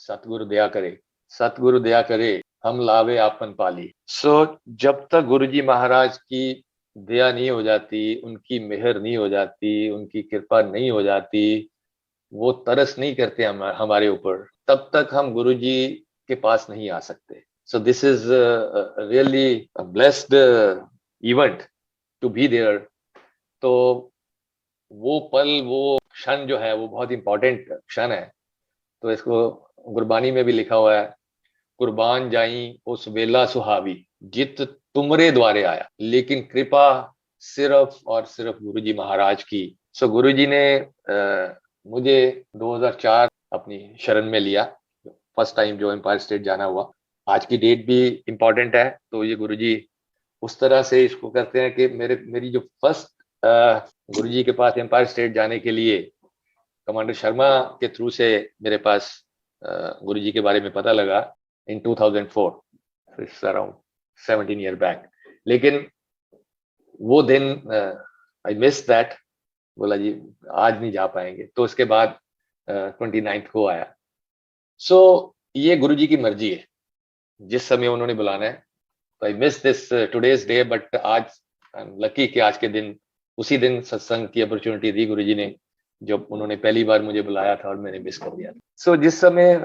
सतगुरु दया करे, सतगुरु दया करे, हम लावे आपन पाली। जब तक गुरुजी महाराज की दया नहीं हो जाती, उनकी मेहर नहीं हो जाती, उनकी कृपा नहीं हो जाती, वो तरस नहीं करते हमारे ऊपर, तब तक हम गुरुजी के पास नहीं आ सकते। So this is really blessed event to be there. तो वो पल, वो क्षण जो है वो बहुत इंपॉर्टेंट क्षण है। तो इसको गुरबानी में भी लिखा हुआ है, कुर्बान जाई उस वेला सुहावी, जित तुमरे द्वारे आया, लेकिन कृपा सिर्फ और सिर्फ गुरुजी महाराज की। गुरुजी ने मुझे 2004 अपनी शरण में लिया, फर्स्ट टाइम जो एम्पायर स्टेट जाना हुआ। आज की डेट भी इम्पोर्टेंट है। तो ये गुरुजी उस तरह से इसको करते हैं कि मेरी जो फर्स्ट गुरुजी के पास एम्पायर स्टेट जाने के लिए कमांडर शर्मा के थ्रू से मेरे पास गुरुजी के बारे में पता लगा इन 2004, अराउंड 17 ईयर बैक। लेकिन वो दिन आई मिस दैट, बोला जी आज नहीं जा पाएंगे। तो उसके बाद 29 को आया। ये गुरुजी की मर्जी है, जिस समय उन्होंने बुलाना है। तो I miss this today's day, but आज आई एम लकी कि आज के दिन, उसी दिन सत्संग की अपॉर्चुनिटी दी गुरुजी ने, जब उन्होंने पहली बार मुझे बुलाया था और मैंने मिस कर दिया था। जिस समय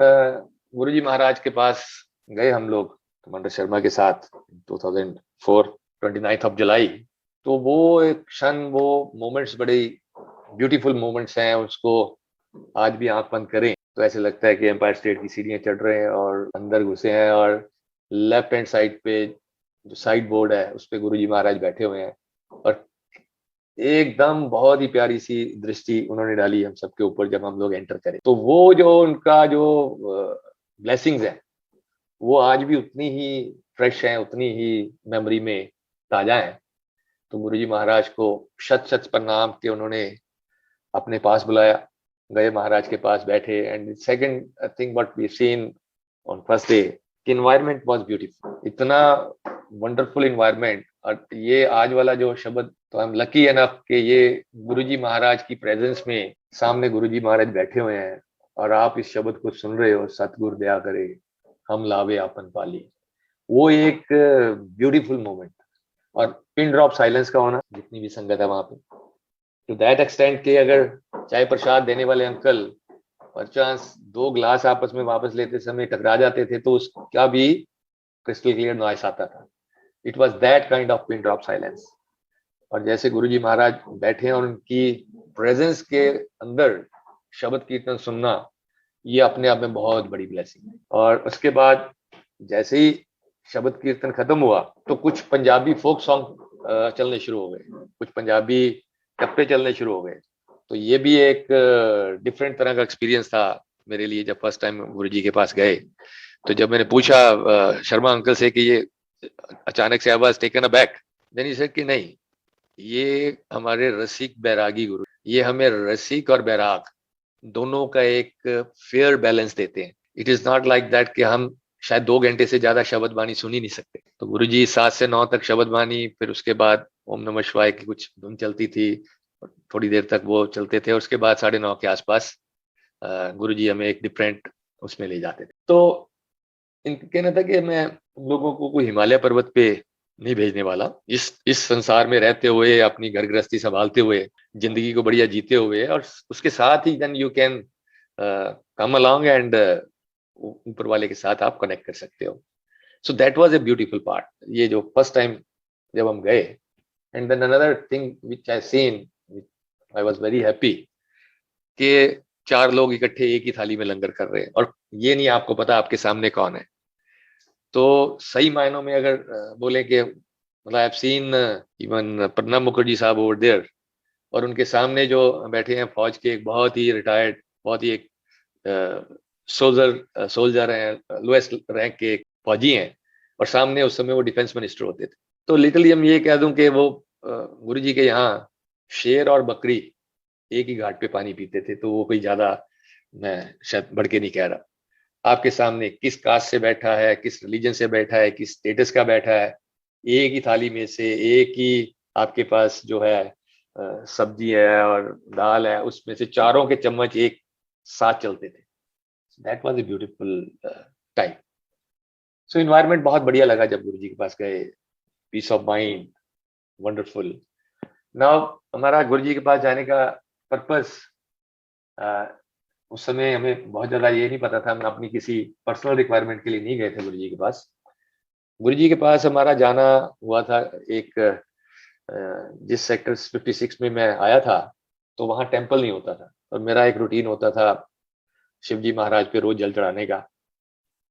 गुरुजी महाराज के पास गए हम लोग कमांडर शर्मा के साथ 2004 29 जुलाई, तो वो एक क्षण, वो मोमेंट्स बड़े ब्यूटीफुल मोमेंट्स हैं। उसको आज भी आंख बंद करें तो ऐसे लगता है कि एम्पायर स्टेट की सीढ़ियां चढ़ रहे हैं और अंदर घुसे हैं, और लेफ्ट हैंड साइड पे जो साइड बोर्ड है उस पे गुरुजी महाराज बैठे हुए हैं, और एकदम बहुत ही प्यारी सी दृष्टि उन्होंने डाली हम सबके ऊपर जब हम लोग एंटर करें। तो वो जो उनका जो ब्लेसिंग्स है वो आज भी उतनी ही फ्रेश है, उतनी ही मेमोरी में ताजा है। तो गुरुजी महाराज को शत शत प्रणाम कि उन्होंने अपने पास बुलाया, गए महाराज के पास बैठे। And second thing what we seen on first day, environment was beautiful, इतना वंडरफुल एनवायरनमेंट। और ये आज वाला जो शब्द, तो आई एम लकी एनफ कि ये गुरुजी महाराज की प्रेजेंस में सामने गुरुजी महाराज बैठे हुए हैं और आप इस शब्द को सुन रहे हो, सतगुरु दया करे, हम लावे आपन पाली। वो एक ब्यूटीफुल मोमेंट, और पिन ड्रॉप साइलेंस का होना, जितनी भी संगत है वहां पे, टू दैट एक्सटेंट के अगर चाय प्रसाद देने वाले अंकल परचांस 2 ग्लास आपस में वापस लेते समय टकरा जाते थे तो उसका भी क्रिस्टल क्लियर नॉइस आता था। It was that kind of pin drop silence. और जैसे गुरुजी महाराज बैठे और उनकी प्रेजेंस के अंदर शब्द कीर्तन सुनना, ये अपने आप में बहुत बड़ी ब्लेसिंग है। और उसके बाद जैसे ही शब्द कीर्तन खत्म हुआ तो कुछ पंजाबी फोक सॉन्ग चलने शुरू हो गए, कुछ पंजाबी टप्पे चलने शुरू हो गए। तो ये भी एक डिफरेंट तरह का एक्सपीरियंस था मेरे लिए जब फर्स्ट टाइम गुरुजी के पास गए। तो जब मैंने पूछा शर्मा अंकल से कि ये अचानक से I was taken aback, then he said कि नहीं, ये हमारे रसिक बैरागी गुरु, ये हमें रसिक और बैराग दोनों का एक फेयर बैलेंस देते हैं। It is not like that कि हम शायद 2 घंटे से ज्यादा शब्द बानी सुन ही नहीं सकते। तो गुरुजी 7 से 9 तक शब्द बानी, फिर उसके बाद ओम नमः शिवाय की कुछ धुन चलती थी, थोड़ी देर तक वो चलते थे। उसके बाद 9:30 के आसपास गुरुजी हमें एक डिफरेंट उसमें ले जाते थे। तो इनका कहना था कि मैं लोगों को कोई हिमालय पर्वत पे नहीं भेजने वाला, इस संसार में रहते हुए, अपनी घर गृहस्थी संभालते हुए, जिंदगी को बढ़िया जीते हुए, और उसके साथ ही then you can come along and ऊपर वाले के साथ आप कनेक्ट कर सकते हो। So that was a beautiful part, ये जो फर्स्ट टाइम जब हम गए। And then another thing which I seen, I was very happy कि 4 लोग इकट्ठे एक ही थाली में लंगर कर रहे हैं, और ये नहीं आपको पता आपके सामने कौन है। तो सही मायनों में अगर बोले कि मतलब आई have scene even Pranab Mukherjee साहब ओवर देयर, और उनके सामने जो बैठे हैं फौज के एक बहुत ही रिटायर्ड, बहुत ही एक सोल्जर हैं, लोएस्ट रैंक के फौजी हैं, और सामने उस समय वो डिफेंस मिनिस्टर होते थे। तो लिटरली हम ये कह दूं कि वो गुरुजी के यहाँ शेर और बकरी एक ही घाट पे पानी पीते थे। तो वो कोई ज्यादा, मैं शायद बढ़ के नहीं कह रहा। आपके सामने किस कास्ट से बैठा है, किस रिलीजन से बैठा है, किस स्टेटस का बैठा है, एक ही थाली में से एक ही आपके पास जो है सब्जी है और दाल है, उसमें से चारों के चम्मच एक साथ चलते थे। That was a beautiful time. So environment बहुत बढ़िया लगा जब गुरुजी के पास गए, peace of mind, wonderful. Now हमारा गुरुजी के पास जाने का पर्पस, उस समय हमें बहुत ज्यादा ये नहीं पता था, हम अपनी किसी पर्सनल रिक्वायरमेंट के लिए नहीं गए थे गुरुजी के पास। गुरुजी के पास हमारा जाना हुआ था एक जिस सेक्टर 56 में मैं आया था, तो वहाँ टेम्पल नहीं होता था, और मेरा एक रूटीन होता था शिवजी महाराज पे रोज जल चढ़ाने का।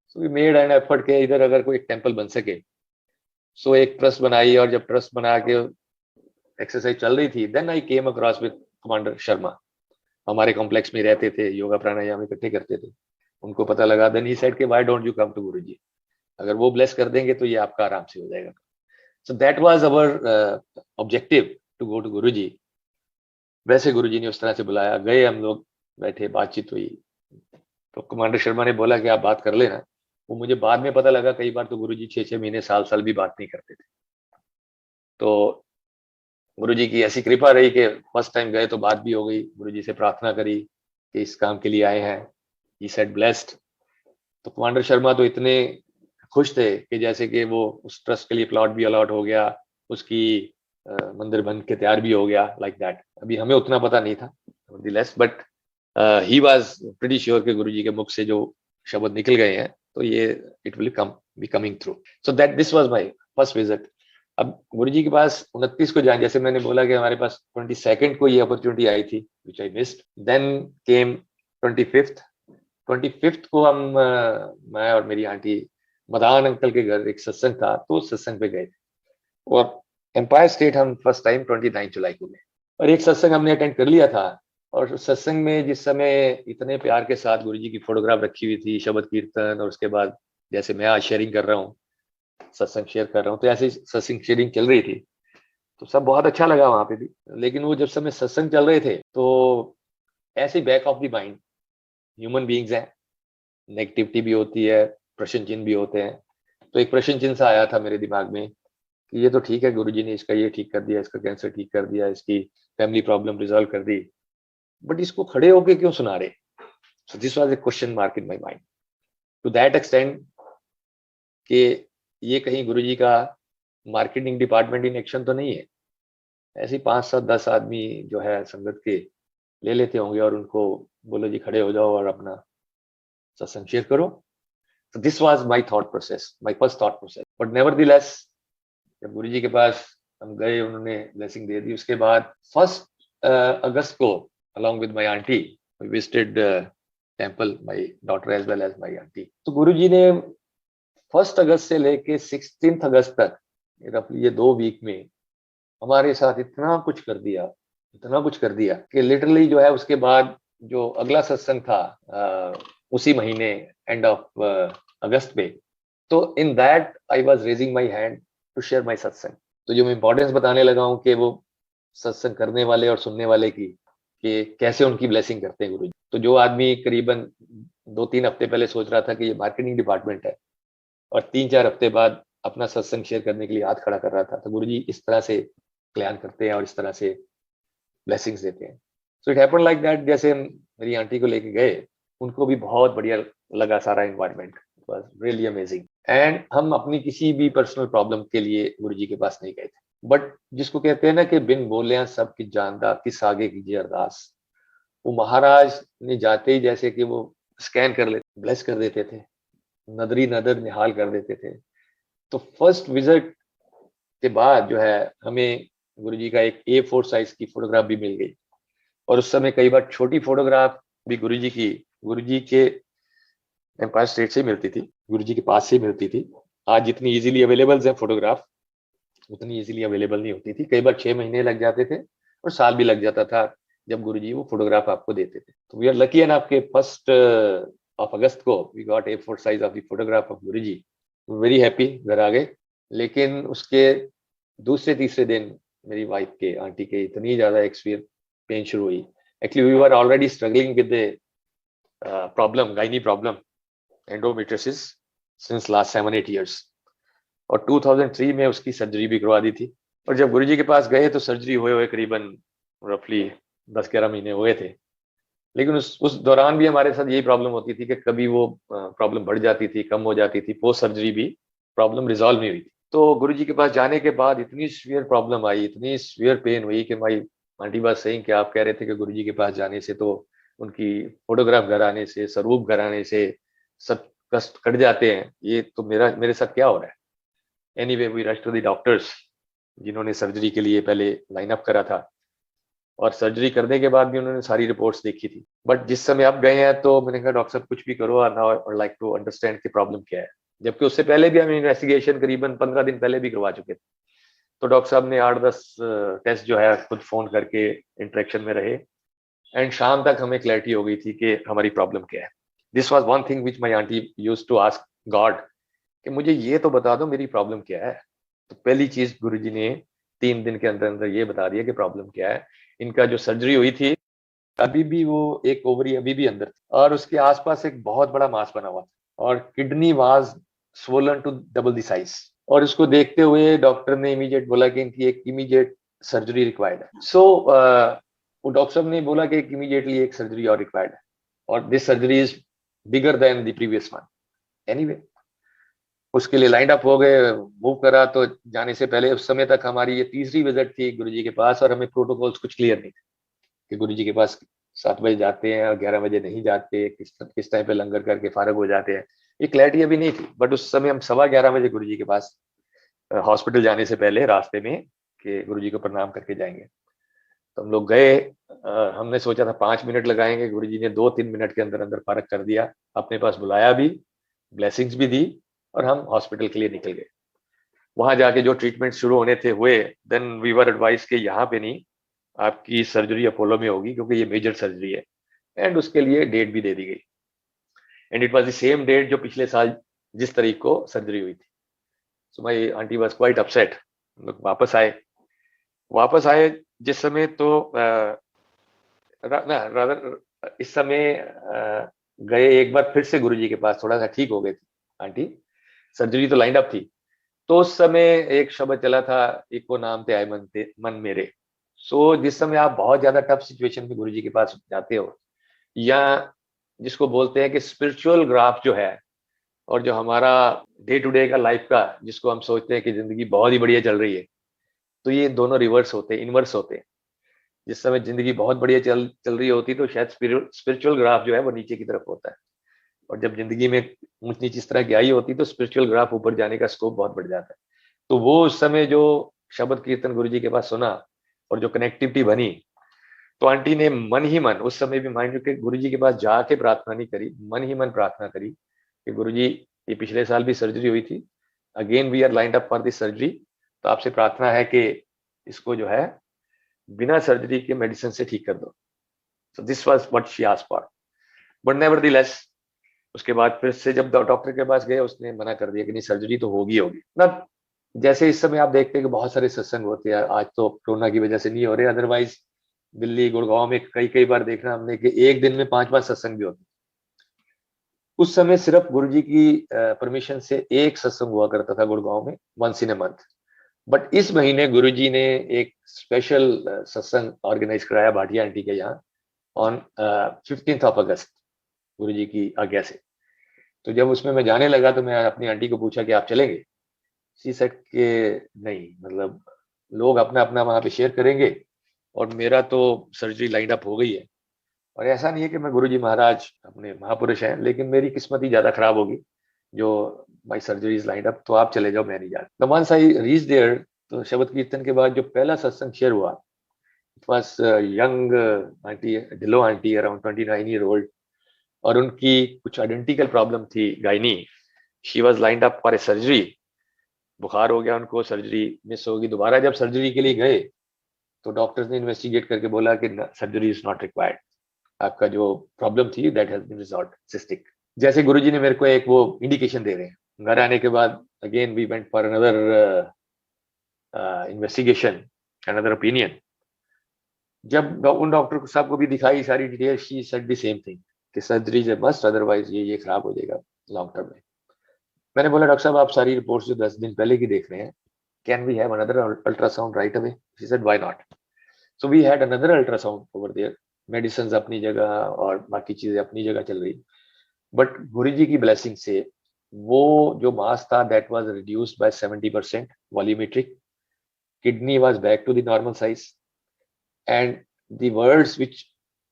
So we made an effort के इधर अगर कोई एक टेम्पल बन सके। सो एक ट्रस्ट बनाई, और जब ट्रस्ट बना के एक्सरसाइज चल रही थी, then I came across with commander Sharma. हमारे कॉम्प्लेक्स में रहते थे, योगा प्राणायाम इकट्ठे करते थे। उनको पता लगा, देन ही सेड के why don't you come to Guruji, अगर वो ब्लेस कर देंगे तो ये आपका आराम से हो जाएगा। So that was our objective to go to Guruji. वैसे गुरुजी ने उस तरह से बुलाया, गए हम लोग, बैठे, बातचीत हुई। तो कमांडर शर्मा ने बोला कि आप बात कर लेना। वो मुझे बाद में पता लगा, कई बार तो गुरुजी 6-6 महीने, साल भी बात नहीं करते थे। तो गुरुजी की ऐसी कृपा रही कि फर्स्ट टाइम गए तो बात भी हो गई। गुरुजी से प्रार्थना करी कि इस काम के लिए आए हैं, ही सेड ब्लेस्ड। तो कमांडर शर्मा तो इतने खुश थे कि जैसे कि वो उस ट्रस्ट के लिए प्लॉट भी अलॉट हो गया, उसकी मंदिर बन के तैयार भी हो गया, लाइक दैट। अभी हमें उतना पता नहीं था, but he was pretty sure कि गुरुजी के मुख से जो शब्द निकल गए हैं तो ये it will come be coming through. So that this was my first visit. अब गुरुजी के पास 29 को जाए, जैसे मैंने बोला कि हमारे पास 22 को ये अपॉर्चुनिटी आई थी, विच I missed. Then came 25th को हम मैं और मेरी आंटी मदान अंकल के घर एक सत्संग था, तो सत्संग पे गए थे। और एम्पायर स्टेट हम फर्स्ट टाइम 29 जुलाई को गए, और एक सत्संग हमने अटेंड कर लिया था। और सत्संग में जिस समय इतने प्यार के साथ गुरुजी की फोटोग्राफ रखी हुई थी, शब्द कीर्तन, और उसके बाद जैसे मैं आज शेयरिंग कर रहा हूँ, सत्संग शेयर कर रहा हूँ, तो ऐसे सत्संग शेयरिंग चल रही थी, तो सब बहुत अच्छा लगा वहां पे भी। लेकिन वो जब समय सत्संग चल रहे थे, तो ऐसे back of the mind human beings हैं, नेगेटिविटी भी होती है, प्रश्न चिन्ह भी होते हैं। तो एक प्रश्न चिन्ह सा आया था मेरे दिमाग में कि ये तो ठीक है, गुरुजी ने इसका ये ठीक कर दिया, इसका कैंसर ठीक कर दिया, इसकी फैमिली प्रॉब्लम रिजॉल्व कर दी, बट इसको खड़े होके क्यों सुना रहे? So this was a question mark in my mind to that extent कि ये कहीं गुरुजी का मार्केटिंग डिपार्टमेंट इन एक्शन तो नहीं है। ऐसे 5-7-10 आदमी जो है संगत के ले लेते होंगे और उनको बोलो जी खड़े हो जाओ और अपना सत्संग शेयर करो। So this was my thought process, my first thought process. But nevertheless, जब गुरुजी के पास हम गए, उन्होंने ब्लेसिंग दे दी। उसके बाद 1 अगस्त को along with my auntie we visited temple, my daughter as well as my auntie. तो गुरुजी ने 1 अगस्त से लेके 16 अगस्त तक, रफली ये 2 वीक में हमारे साथ इतना कुछ कर दिया, इतना कुछ कर दिया कि लिटरली जो है उसके बाद जो अगला सत्संग था उसी महीने एंड ऑफ अगस्त में, तो in that I was raising my hand to share my satsang. तो जो मैं इंपॉर्टेंस बताने लगा हूँ कि वो सत्संग करने वाले और सुनने वाले की, कि कैसे उनकी ब्लेसिंग करते हैं गुरुजी। तो जो आदमी करीबन 2-3 हफ्ते पहले सोच रहा था कि ये मार्केटिंग डिपार्टमेंट है, और 3-4 हफ्ते बाद अपना सत्संग शेयर करने के लिए हाथ खड़ा कर रहा था, तो गुरुजी इस तरह से कल्याण करते हैं और इस तरह से ब्लेसिंग्स देते हैं। So it happened like that. जैसे हम मेरी आंटी को लेके गए, उनको भी बहुत बढ़िया लगा सारा environment, was really amazing. And हम अपनी किसी भी पर्सनल प्रॉब्लम के लिए गुरुजी के पास नहीं गए थे, बट जिसको कहते हैं ना कि बिन बोले सब की जानदा किस आगे कीजिए अरदास, वो महाराज ने जाते ही जैसे कि वो स्कैन कर लेते, ब्लेस कर देते थे, नदरी नदर निहाल कर देते थे। तो फर्स्ट विजिट के बाद जो है हमें गुरुजी का एक A4 साइज की फोटोग्राफ भी मिल गई, और उस समय कई बार छोटी फोटोग्राफ भी गुरुजी की, गुरुजी के एम्पायर स्टेट से मिलती थी, गुरुजी के पास से मिलती थी। आज जितनी इजीली अवेलेबल है फोटोग्राफ, उतनी इजीली अवेलेबल नहीं होती थी। कई बार 6 महीने लग जाते थे और साल भी लग जाता था जब गुरुजी वो फोटोग्राफ आपको देते थे। तो वी आर लकी एंड आपके 1 ऑफ अगस्त को we got A4 size of the photograph of Guruji. Very happy, घर आ गए। लेकिन उसके दूसरे तीसरे दिन मेरी वाइफ के, आंटी के इतनी ज्यादा एक्सपीरियंस पेन शुरू हुई। Actually we were already struggling with the problem, gynae problem, endometriosis since last 7-8 years, और 2003 में उसकी सर्जरी भी करवा दी थी। और जब गुरुजी के पास गए तो सर्जरी हुए हुए करीबन रफली 10-11 महीने हुए थे। लेकिन उस दौरान भी हमारे साथ यही प्रॉब्लम होती थी कि कभी वो प्रॉब्लम बढ़ जाती थी, कम हो जाती थी, पोस्ट सर्जरी भी प्रॉब्लम रिजॉल्व नहीं हुई थी। तो गुरुजी के पास जाने के बाद इतनी सीवियर प्रॉब्लम आई, इतनी सीवियर पेन हुई कि माई आंटी बात सही कि आप कह रहे थे कि गुरुजी के पास जाने से तो उनकी फोटोग्राफ घर आने से, स्वरूप घर आने से सब कष्ट कट जाते हैं, ये तो मेरे साथ क्या हो रहा है। Anyway we rush to the doctors जिन्होंने सर्जरी के लिए पहले लाइन अप करा था, और सर्जरी करने के बाद भी उन्होंने सारी रिपोर्ट्स देखी थी। बट जिस समय आप गए हैं तो मैंने कहा डॉक्टर साहब कुछ भी करो, और लाइक टू अंडरस्टैंड की प्रॉब्लम क्या है, जबकि उससे पहले भी हम इन्वेस्टिगेशन करीबन 15 दिन पहले भी करवा चुके थे। तो डॉक्टर साहब ने 8-10 टेस्ट जो है खुद फोन करके इंटरेक्शन में रहे, एंड शाम तक हमें क्लैरिटी हो गई थी कि हमारी प्रॉब्लम क्या है। This was one thing which my aunty use to ask God कि मुझे ये तो बता दो मेरी प्रॉब्लम क्या है। तो पहली चीज गुरुजी ने 3 दिन के अंदर अंदर ये बता दिया कि प्रॉब्लम क्या है। इनका जो सर्जरी हुई थी, अभी भी वो एक ओवरी अभी भी अंदर थी, और उसके आसपास एक बहुत बड़ा मास बना हुआ था, और kidney was swollen to double the size. और इसको देखते हुए डॉक्टर ने इमीडिएट बोला कि इनकी एक इमीडिएट सर्जरी रिक्वायर्ड है। सो वो डॉक्टर साहब ने बोला कि इमीडिएटली एक सर्जरी और रिक्वायर्ड है, और this surgery is bigger than the previous one. Anyway उसके लिए लाइन अप हो गए, मूव करा। तो जाने से पहले उस समय तक हमारी ये तीसरी विजिट थी गुरुजी के पास, और हमें प्रोटोकॉल्स कुछ क्लियर नहीं थे कि गुरुजी के पास 7 बजे जाते हैं और 11 बजे नहीं जाते, किस टाइम पे लंगर करके फारग हो जाते हैं, ये क्लैरिटी अभी नहीं थी। बट उस समय हम 11:15 बजे गुरुजी के पास हॉस्पिटल जाने से पहले रास्ते में कि गुरुजी को प्रणाम करके जाएंगे। तो हम लोग गए, हमने सोचा था 5 मिनट लगाएंगे, गुरुजी ने 2-3 मिनट के अंदर अंदर फारग कर दिया, अपने पास बुलाया भी, ब्लेसिंग्स भी दी, और हम हॉस्पिटल के लिए निकल गए। वहां जाके जो ट्रीटमेंट शुरू होने थे हुए। देन वी वर एडवाइज के यहाँ पे नहीं, आपकी सर्जरी अपोलो में होगी क्योंकि ये मेजर सर्जरी है, एंड उसके लिए डेट भी दे दी गई। And it was the same date जो पिछले साल जिस तारीख को सर्जरी हुई थी। So my aunty was quite upset. हम लोग वापस आए जिस समय तो इस समय गए एक बार फिर से गुरुजी के पास, थोड़ा सा ठीक हो गए थे आंटी, सर्जरी तो लाइन अप थी। तो उस समय एक शब्द चला था, इको नाम ते आए मन मेरे। सो जिस समय आप बहुत ज्यादा टफ सिचुएशन में गुरुजी के पास जाते हो, या जिसको बोलते हैं कि स्पिरिचुअल ग्राफ जो है, और जो हमारा डे टू डे का लाइफ का, जिसको हम सोचते हैं कि जिंदगी बहुत ही बढ़िया चल रही है, तो ये दोनों रिवर्स होते हैं, इनवर्स होते हैं। जिस समय जिंदगी बहुत बढ़िया चल रही होती तो शायद स्पिरिचुअल ग्राफ जो है वो नीचे की तरफ होता है, और जब जिंदगी में ऊंच नीच इस तरह की आई होती तो स्पिरिचुअल ग्राफ ऊपर जाने का स्कोप बहुत बढ़ जाता है। तो वो उस समय जो शब्द कीर्तन गुरुजी के पास सुना और जो कनेक्टिविटी बनी, तो आंटी ने मन ही मन उस समय भी, माइंड के गुरुजी के पास जाके प्रार्थना नहीं करी, मन ही मन प्रार्थना करी कि गुरुजी ये पिछले साल भी सर्जरी हुई थी, again we are lined up for this surgery, तो आपसे प्रार्थना है कि इसको जो है बिना सर्जरी के मेडिसिन से ठीक कर दो। सो this was what she asked for. But nevertheless उसके बाद फिर से जब डॉक्टर के पास गए, उसने मना कर दिया कि नहीं, सर्जरी तो होगी ना। जैसे इस समय आप देखते हैं कि बहुत सारे सत्संग होते हैं, आज तो कोरोना की वजह से नहीं हो रहे, अदरवाइज दिल्ली गुड़गांव में कई बार देखना हमने कि एक दिन में 5-5 सत्संग भी होते। उस समय सिर्फ गुरुजी की परमिशन से एक सत्संग हुआ करता था गुड़गांव में, once in a month. But इस महीने गुरुजी ने एक स्पेशल सत्संग ऑर्गेनाइज कराया भाटिया आंटी के यहाँ ऑन 15th ऑफ अगस्त, गुरुजी की आज्ञा से। तो जब उसमें मैं जाने लगा तो मैं अपनी आंटी को पूछा कि आप चलेंगे। शी सेड कि नहीं, मतलब लोग अपना अपना वहां पे शेयर करेंगे, और मेरा तो सर्जरी लाइन अप हो गई है। और ऐसा नहीं है कि मैं गुरुजी महाराज अपने महापुरुष हैं, लेकिन मेरी किस्मत ही ज्यादा खराब होगी जो माई सर्जरी इज लाइन अप, तो आप चले जाओ, मैं नहीं जा रहा। वंस आई रीच देयर, तो शब्द कीर्तन के बाद जो पहला सत्संग शेयर हुआ, इट वाज यंग आंटी, ढिलो आंटी, अराउंड 29 ईयर ओल्ड, और उनकी कुछ आइडेंटिकल प्रॉब्लम थी, gynae. She was lined up for a surgery, बुखार हो गया उनको, सर्जरी मिस होगी। दोबारा जब सर्जरी के लिए गए तो डॉक्टर्स ने इन्वेस्टिगेट करके बोला कि सर्जरी इज नॉट रिक्वायर्ड, आपका जो प्रॉब्लम थी that has been resolved, cystic. जैसे गुरुजी ने मेरे को एक वो इंडिकेशन दे रहे हैं, घर आने के बाद again we went for another investigation, another opinion. जब उन डॉक्टर साहब को भी दिखाई सारी detail, she said the same thing कि surgery is a must, otherwise ये खराब हो जाएगा लॉन्ग टर्म में। मैंने बोला डॉक्टर साहब आप सारी रिपोर्ट्स जो 10 दिन पहले की देख रहे हैं, can we have another ultrasound right away? She said why not. So we had another ultrasound over there, medicine अपनी जगह और बाकी चीजें अपनी जगह चल रही, बट गुरु जी की ब्लेसिंग से वो जो मास था that was reduced by 70% volumetric, kidney was back to the normal size, and the words which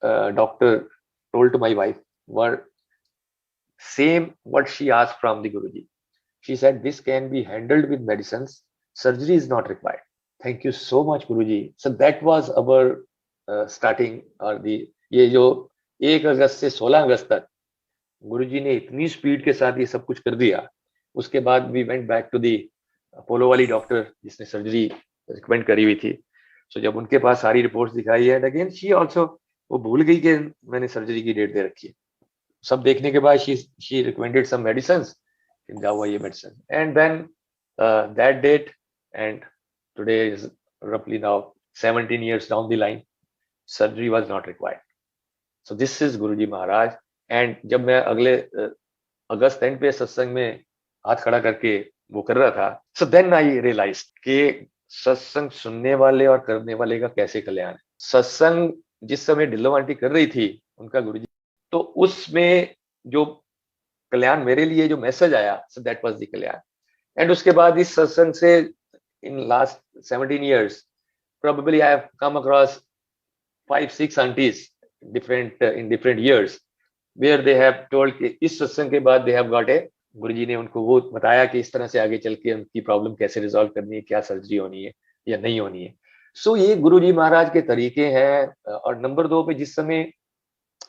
doctor told to my wife were same what she asked from the Guruji. She said this can be handled with medicines, surgery is not required. Thank you so much Guruji. So that was our starting, और the ये जो 1 अगस्त से 16 अगस्त तक गुरुजी ने इतनी speed के साथ ये सब कुछ कर दिया, उसके बाद we went back to the Apollo वाली डॉक्टर जिसने सर्जरी रिकमेंड करी हुई थी। सो जब उनके पास सारी रिपोर्ट्स दिखाई है, अगेन शी आल्सो, वो भूल गई कि मैंने सर्जरी की डेट दे रखी है। सब देखने के बाद शी रिकमेंडेड सम मेडिसिन्स, जाओ ये medicine, and then that date, and today is roughly now 17 years down the line, surgery was not required. So this is Guruji Maharaj. And जब मैं अगले अगस्त एंड पे सत्संग में हाथ खड़ा करके वो कर रहा था, सो देन आई रियलाइज कि सत्संग सुनने वाले और करने वाले का कैसे कल्याण है। सत्संग जिस समय ढिल्लो आंटी कर रही थी उनका गुरुजी, तो उसमें जो कल्याण मेरे लिए जो मैसेज आया, सो that was the Kalyan. And उसके बाद इस सत्संग से in last 17 years probably I have come across 5-6 aunties in different years where they have told कि इस सत्संग के बाद they have got a, गुरुजी ने उनको वो बताया कि इस तरह से आगे चल के उनकी प्रॉब्लम कैसे रिजॉल्व करनी है, क्या सर्जरी होनी है या नहीं होनी है। सो ये गुरुजी महाराज के तरीके हैं। और नंबर 2 पे जिस समय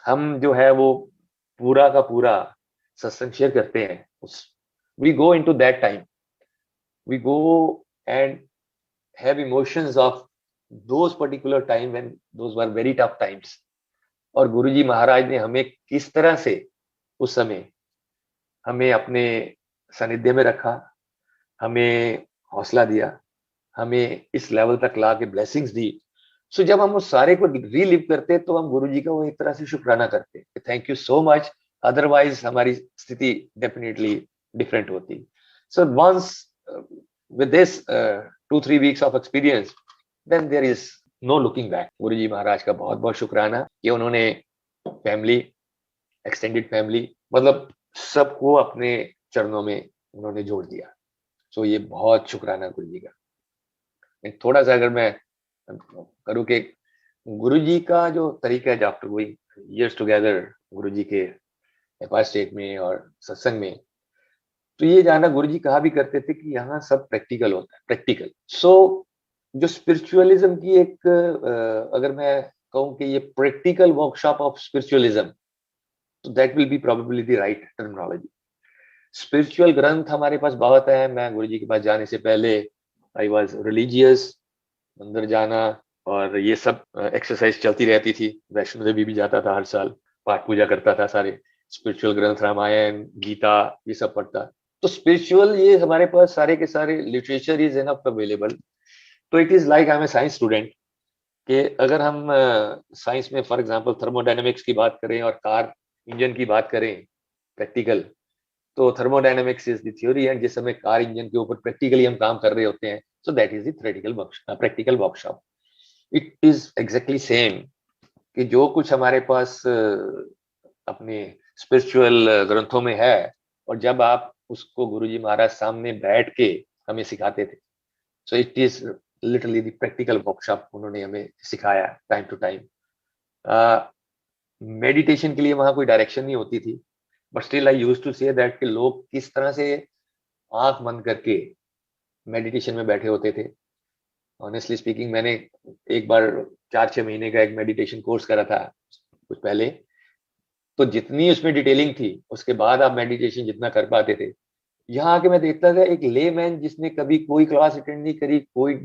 हम जो है वो पूरा का पूरा सत्संग शेयर करते हैं, उस we go into that time, we go and have emotions of those particular time when those were very tough times. और गुरुजी महाराज ने हमें किस तरह से उस समय हमें अपने सानिध्य में रखा, हमें हौसला दिया, हमें इस लेवल तक ला के ब्लेसिंग्स दी। सो जब हम उस सारे को रीलिव करते तो हम गुरुजी का वो एक तरह से शुक्राना करते, thank you so much, otherwise हमारी स्थिति डेफिनेटली डिफरेंट होती। So once with this 2-3 weeks of experience, then there is no looking back. गुरुजी महाराज का बहुत बहुत शुक्राना कि उन्होंने फैमिली, एक्सटेंडेड फैमिली, मतलब सबको अपने चरणों में उन्होंने जोड़ दिया। सो ये बहुत शुक्राना गुरुजी का। थोड़ा सा अगर मैं करूँ कि गुरुजी का जो तरीका है आफ्टर गोइंग years together गुरुजी के नेपाल स्टेट में और सत्संग में, तो ये जाना गुरुजी कहा भी करते थे कि यहाँ सब प्रैक्टिकल होता है, प्रैक्टिकल। सो जो स्पिरिचुअलिज्म की एक अगर मैं कहूँ कि ये प्रैक्टिकल वर्कशॉप ऑफ स्पिरिचुअलिज्म, तो that will be probably the right terminology. Spiritual ग्रंथ हमारे पास बहुत है। मैं गुरुजी के पास जाने से पहले आई वाज रिलीजियस, मंदिर जाना और ये सब एक्सरसाइज चलती रहती थी। वैष्णो देवी भी जाता था हर साल, पाठ पूजा करता था, सारे स्पिरिचुअल ग्रंथ रामायण गीता ये सब पढ़ता। तो स्पिरिचुअल ये हमारे पास सारे के सारे लिटरेचर इज एनफ अवेलेबल। तो it is like I am a science student कि अगर हम साइंस में फॉर एग्जांपल थर्मोडायनेमिक्स की बात करें और कार इंजन की बात करें प्रैक्टिकल, तो thermodynamics is the theory, and जिस समय कार इंजन के ऊपर प्रैक्टिकली हम काम कर रहे होते हैं, so that is the practical workshop. It is exactly same कि जो कुछ हमारे पास अपने स्पिरिचुअल ग्रंथों में है, और जब आप उसको गुरुजी महाराज सामने बैठ के हमें सिखाते थे, so it is literally the practical workshop उन्होंने हमें सिखाया टाइम टू टाइम। मेडिटेशन के लिए वहां कोई डायरेक्शन नहीं होती थी, but still I used to say that कि लोग किस तरह से आंख बंद करके मेडिटेशन में बैठे होते थे। ऑनेस्टली स्पीकिंग, मैंने एक बार 4-6 महीने का एक मेडिटेशन कोर्स करा था कुछ पहले, तो जितनी उसमें डिटेलिंग थी उसके बाद आप मेडिटेशन जितना कर पाते थे, यहाँ आके मैं देखता था एक लेमैन जिसने कभी कोई क्लास अटेंड नहीं करी, कोई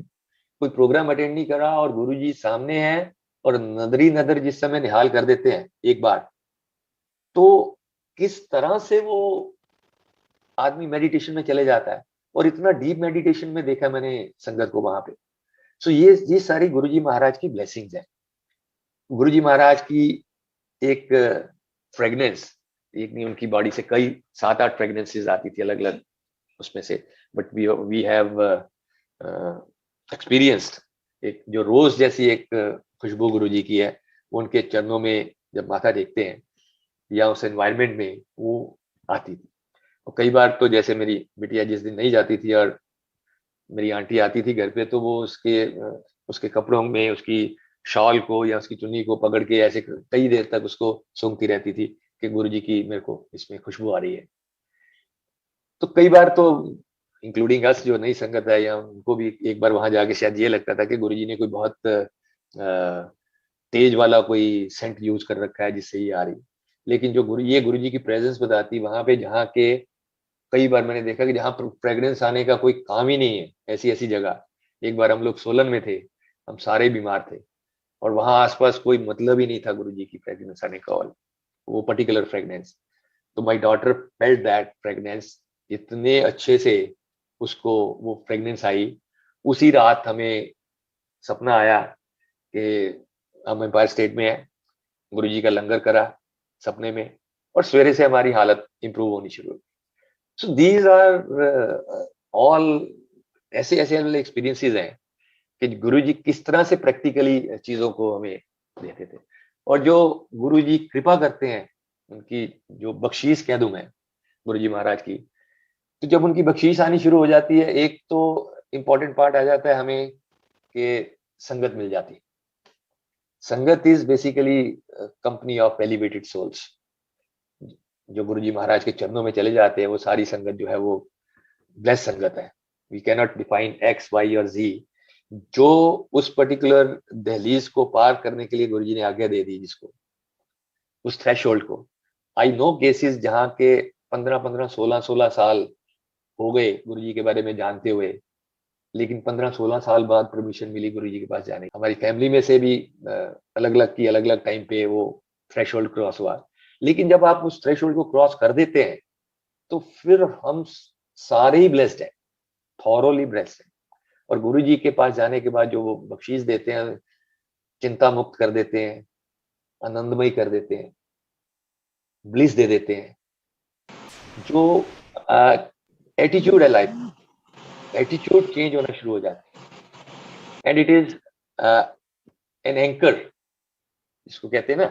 प्रोग्राम अटेंड नहीं करा, और गुरुजी सामने हैं और नजरी नजर जिस समय निहाल कर देते हैं एक बार, तो किस तरह से वो आदमी मेडिटेशन में चले जाता है। और इतना डीप मेडिटेशन में देखा मैंने संगत को वहां पे। सो ये सारी गुरुजी महाराज की ब्लेसिंग्स है। गुरुजी महाराज की एक फ्रेगनेंस, एक नहीं, उनकी बॉडी से कई 7-8 फ्रेगनेंसेस आती थी अलग अलग उसमें से, बट वी हैव एक्सपीरियंस्ड एक जो रोज जैसी एक खुशबू गुरुजी की है, वो उनके चरणों में जब माथा टेकते हैं या उस एनवायरनमेंट में वो आती थी। और कई बार तो जैसे मेरी बिटिया जिस दिन नहीं जाती थी और मेरी आंटी आती थी घर पे, तो वो उसके कपड़ों में उसकी शॉल को या उसकी चुन्नी को पकड़ के ऐसे कई देर तक उसको सूंघती रहती थी कि गुरुजी की मेरे को इसमें खुशबू आ रही है। तो कई बार तो इंक्लूडिंग अस जो नई संगत है, या उनको भी एक बार वहां जाके शायद ये लगता था कि गुरुजी ने कोई बहुत तेज वाला कोई सेंट यूज कर रखा है जिससे ये आ रही। लेकिन जो गुरुजी की प्रेजेंस बताती वहां पे, जहाँ के कई बार मैंने देखा कि जहाँ फ्रेग्रेंस आने का कोई काम ही नहीं है, ऐसी ऐसी जगह। एक बार हम लोग सोलन में थे, हम सारे बीमार थे और वहां आसपास कोई मतलब ही नहीं था गुरुजी की फ्रेग्रेंस आने का, और वो पर्टिकुलर फ्रेग्रेंस। तो my daughter felt that fragrance इतने अच्छे से, उसको वो फ्रेग्रेंस आई। उसी रात हमें सपना आया कि हम एम्पायर स्टेट में है, गुरुजी का लंगर करा सपने में, और सवेरे से हमारी हालत इंप्रूव होनी शुरू हुई। सो दीज आर ऑल ऐसे ऐसे एक्सपीरियंसेस हैं कि गुरुजी किस तरह से प्रैक्टिकली चीजों को हमें देते थे। और जो गुरुजी कृपा करते हैं, उनकी जो बख्शीश कह दूं मैं गुरुजी महाराज की, तो जब उनकी बख्शीश आनी शुरू हो जाती है, एक तो इम्पोर्टेंट पार्ट आ जाता है हमें कि संगत मिल जाती है। Sangat is basically company of elevated souls. जो गुरुजी महाराज के चरणों में चले जाते हैं, वो सारी संगत जो है वो ब्लेस संगत है। We cannot define X Y और जी। जो उस पर्टिकुलर दहलीज को पार करने के लिए गुरुजी ने आज्ञा दे दी, जिसको उस थ्रेशोल्ड को, आई नो केसेस जहाँ के 15-15 16-16 साल हो गए गुरुजी के बारे में जानते हुए, लेकिन 15-16 साल बाद परमिशन मिली गुरुजी के पास जाने की। हमारी फैमिली में से भी अलग अलग टाइम पे वो थ्रेशोल्ड क्रॉस हुआ। लेकिन जब आप उस थ्रेशोल्ड को क्रॉस कर देते हैं, तो फिर हम सारे ही ब्लेस्ड हैं, थॉरोली ब्लेस्ड हैं। और गुरुजी के पास जाने के बाद जो वो बख्शीश देते हैं, चिंता मुक्त कर देते हैं, आनंदमय कर देते हैं, ब्लिस दे देते हैं। जो एटीट्यूड है लाइफ, एटीट्यूड चेंज होना शुरू हो जाता है। And it is an anchor, जिसको कहते हैं ना,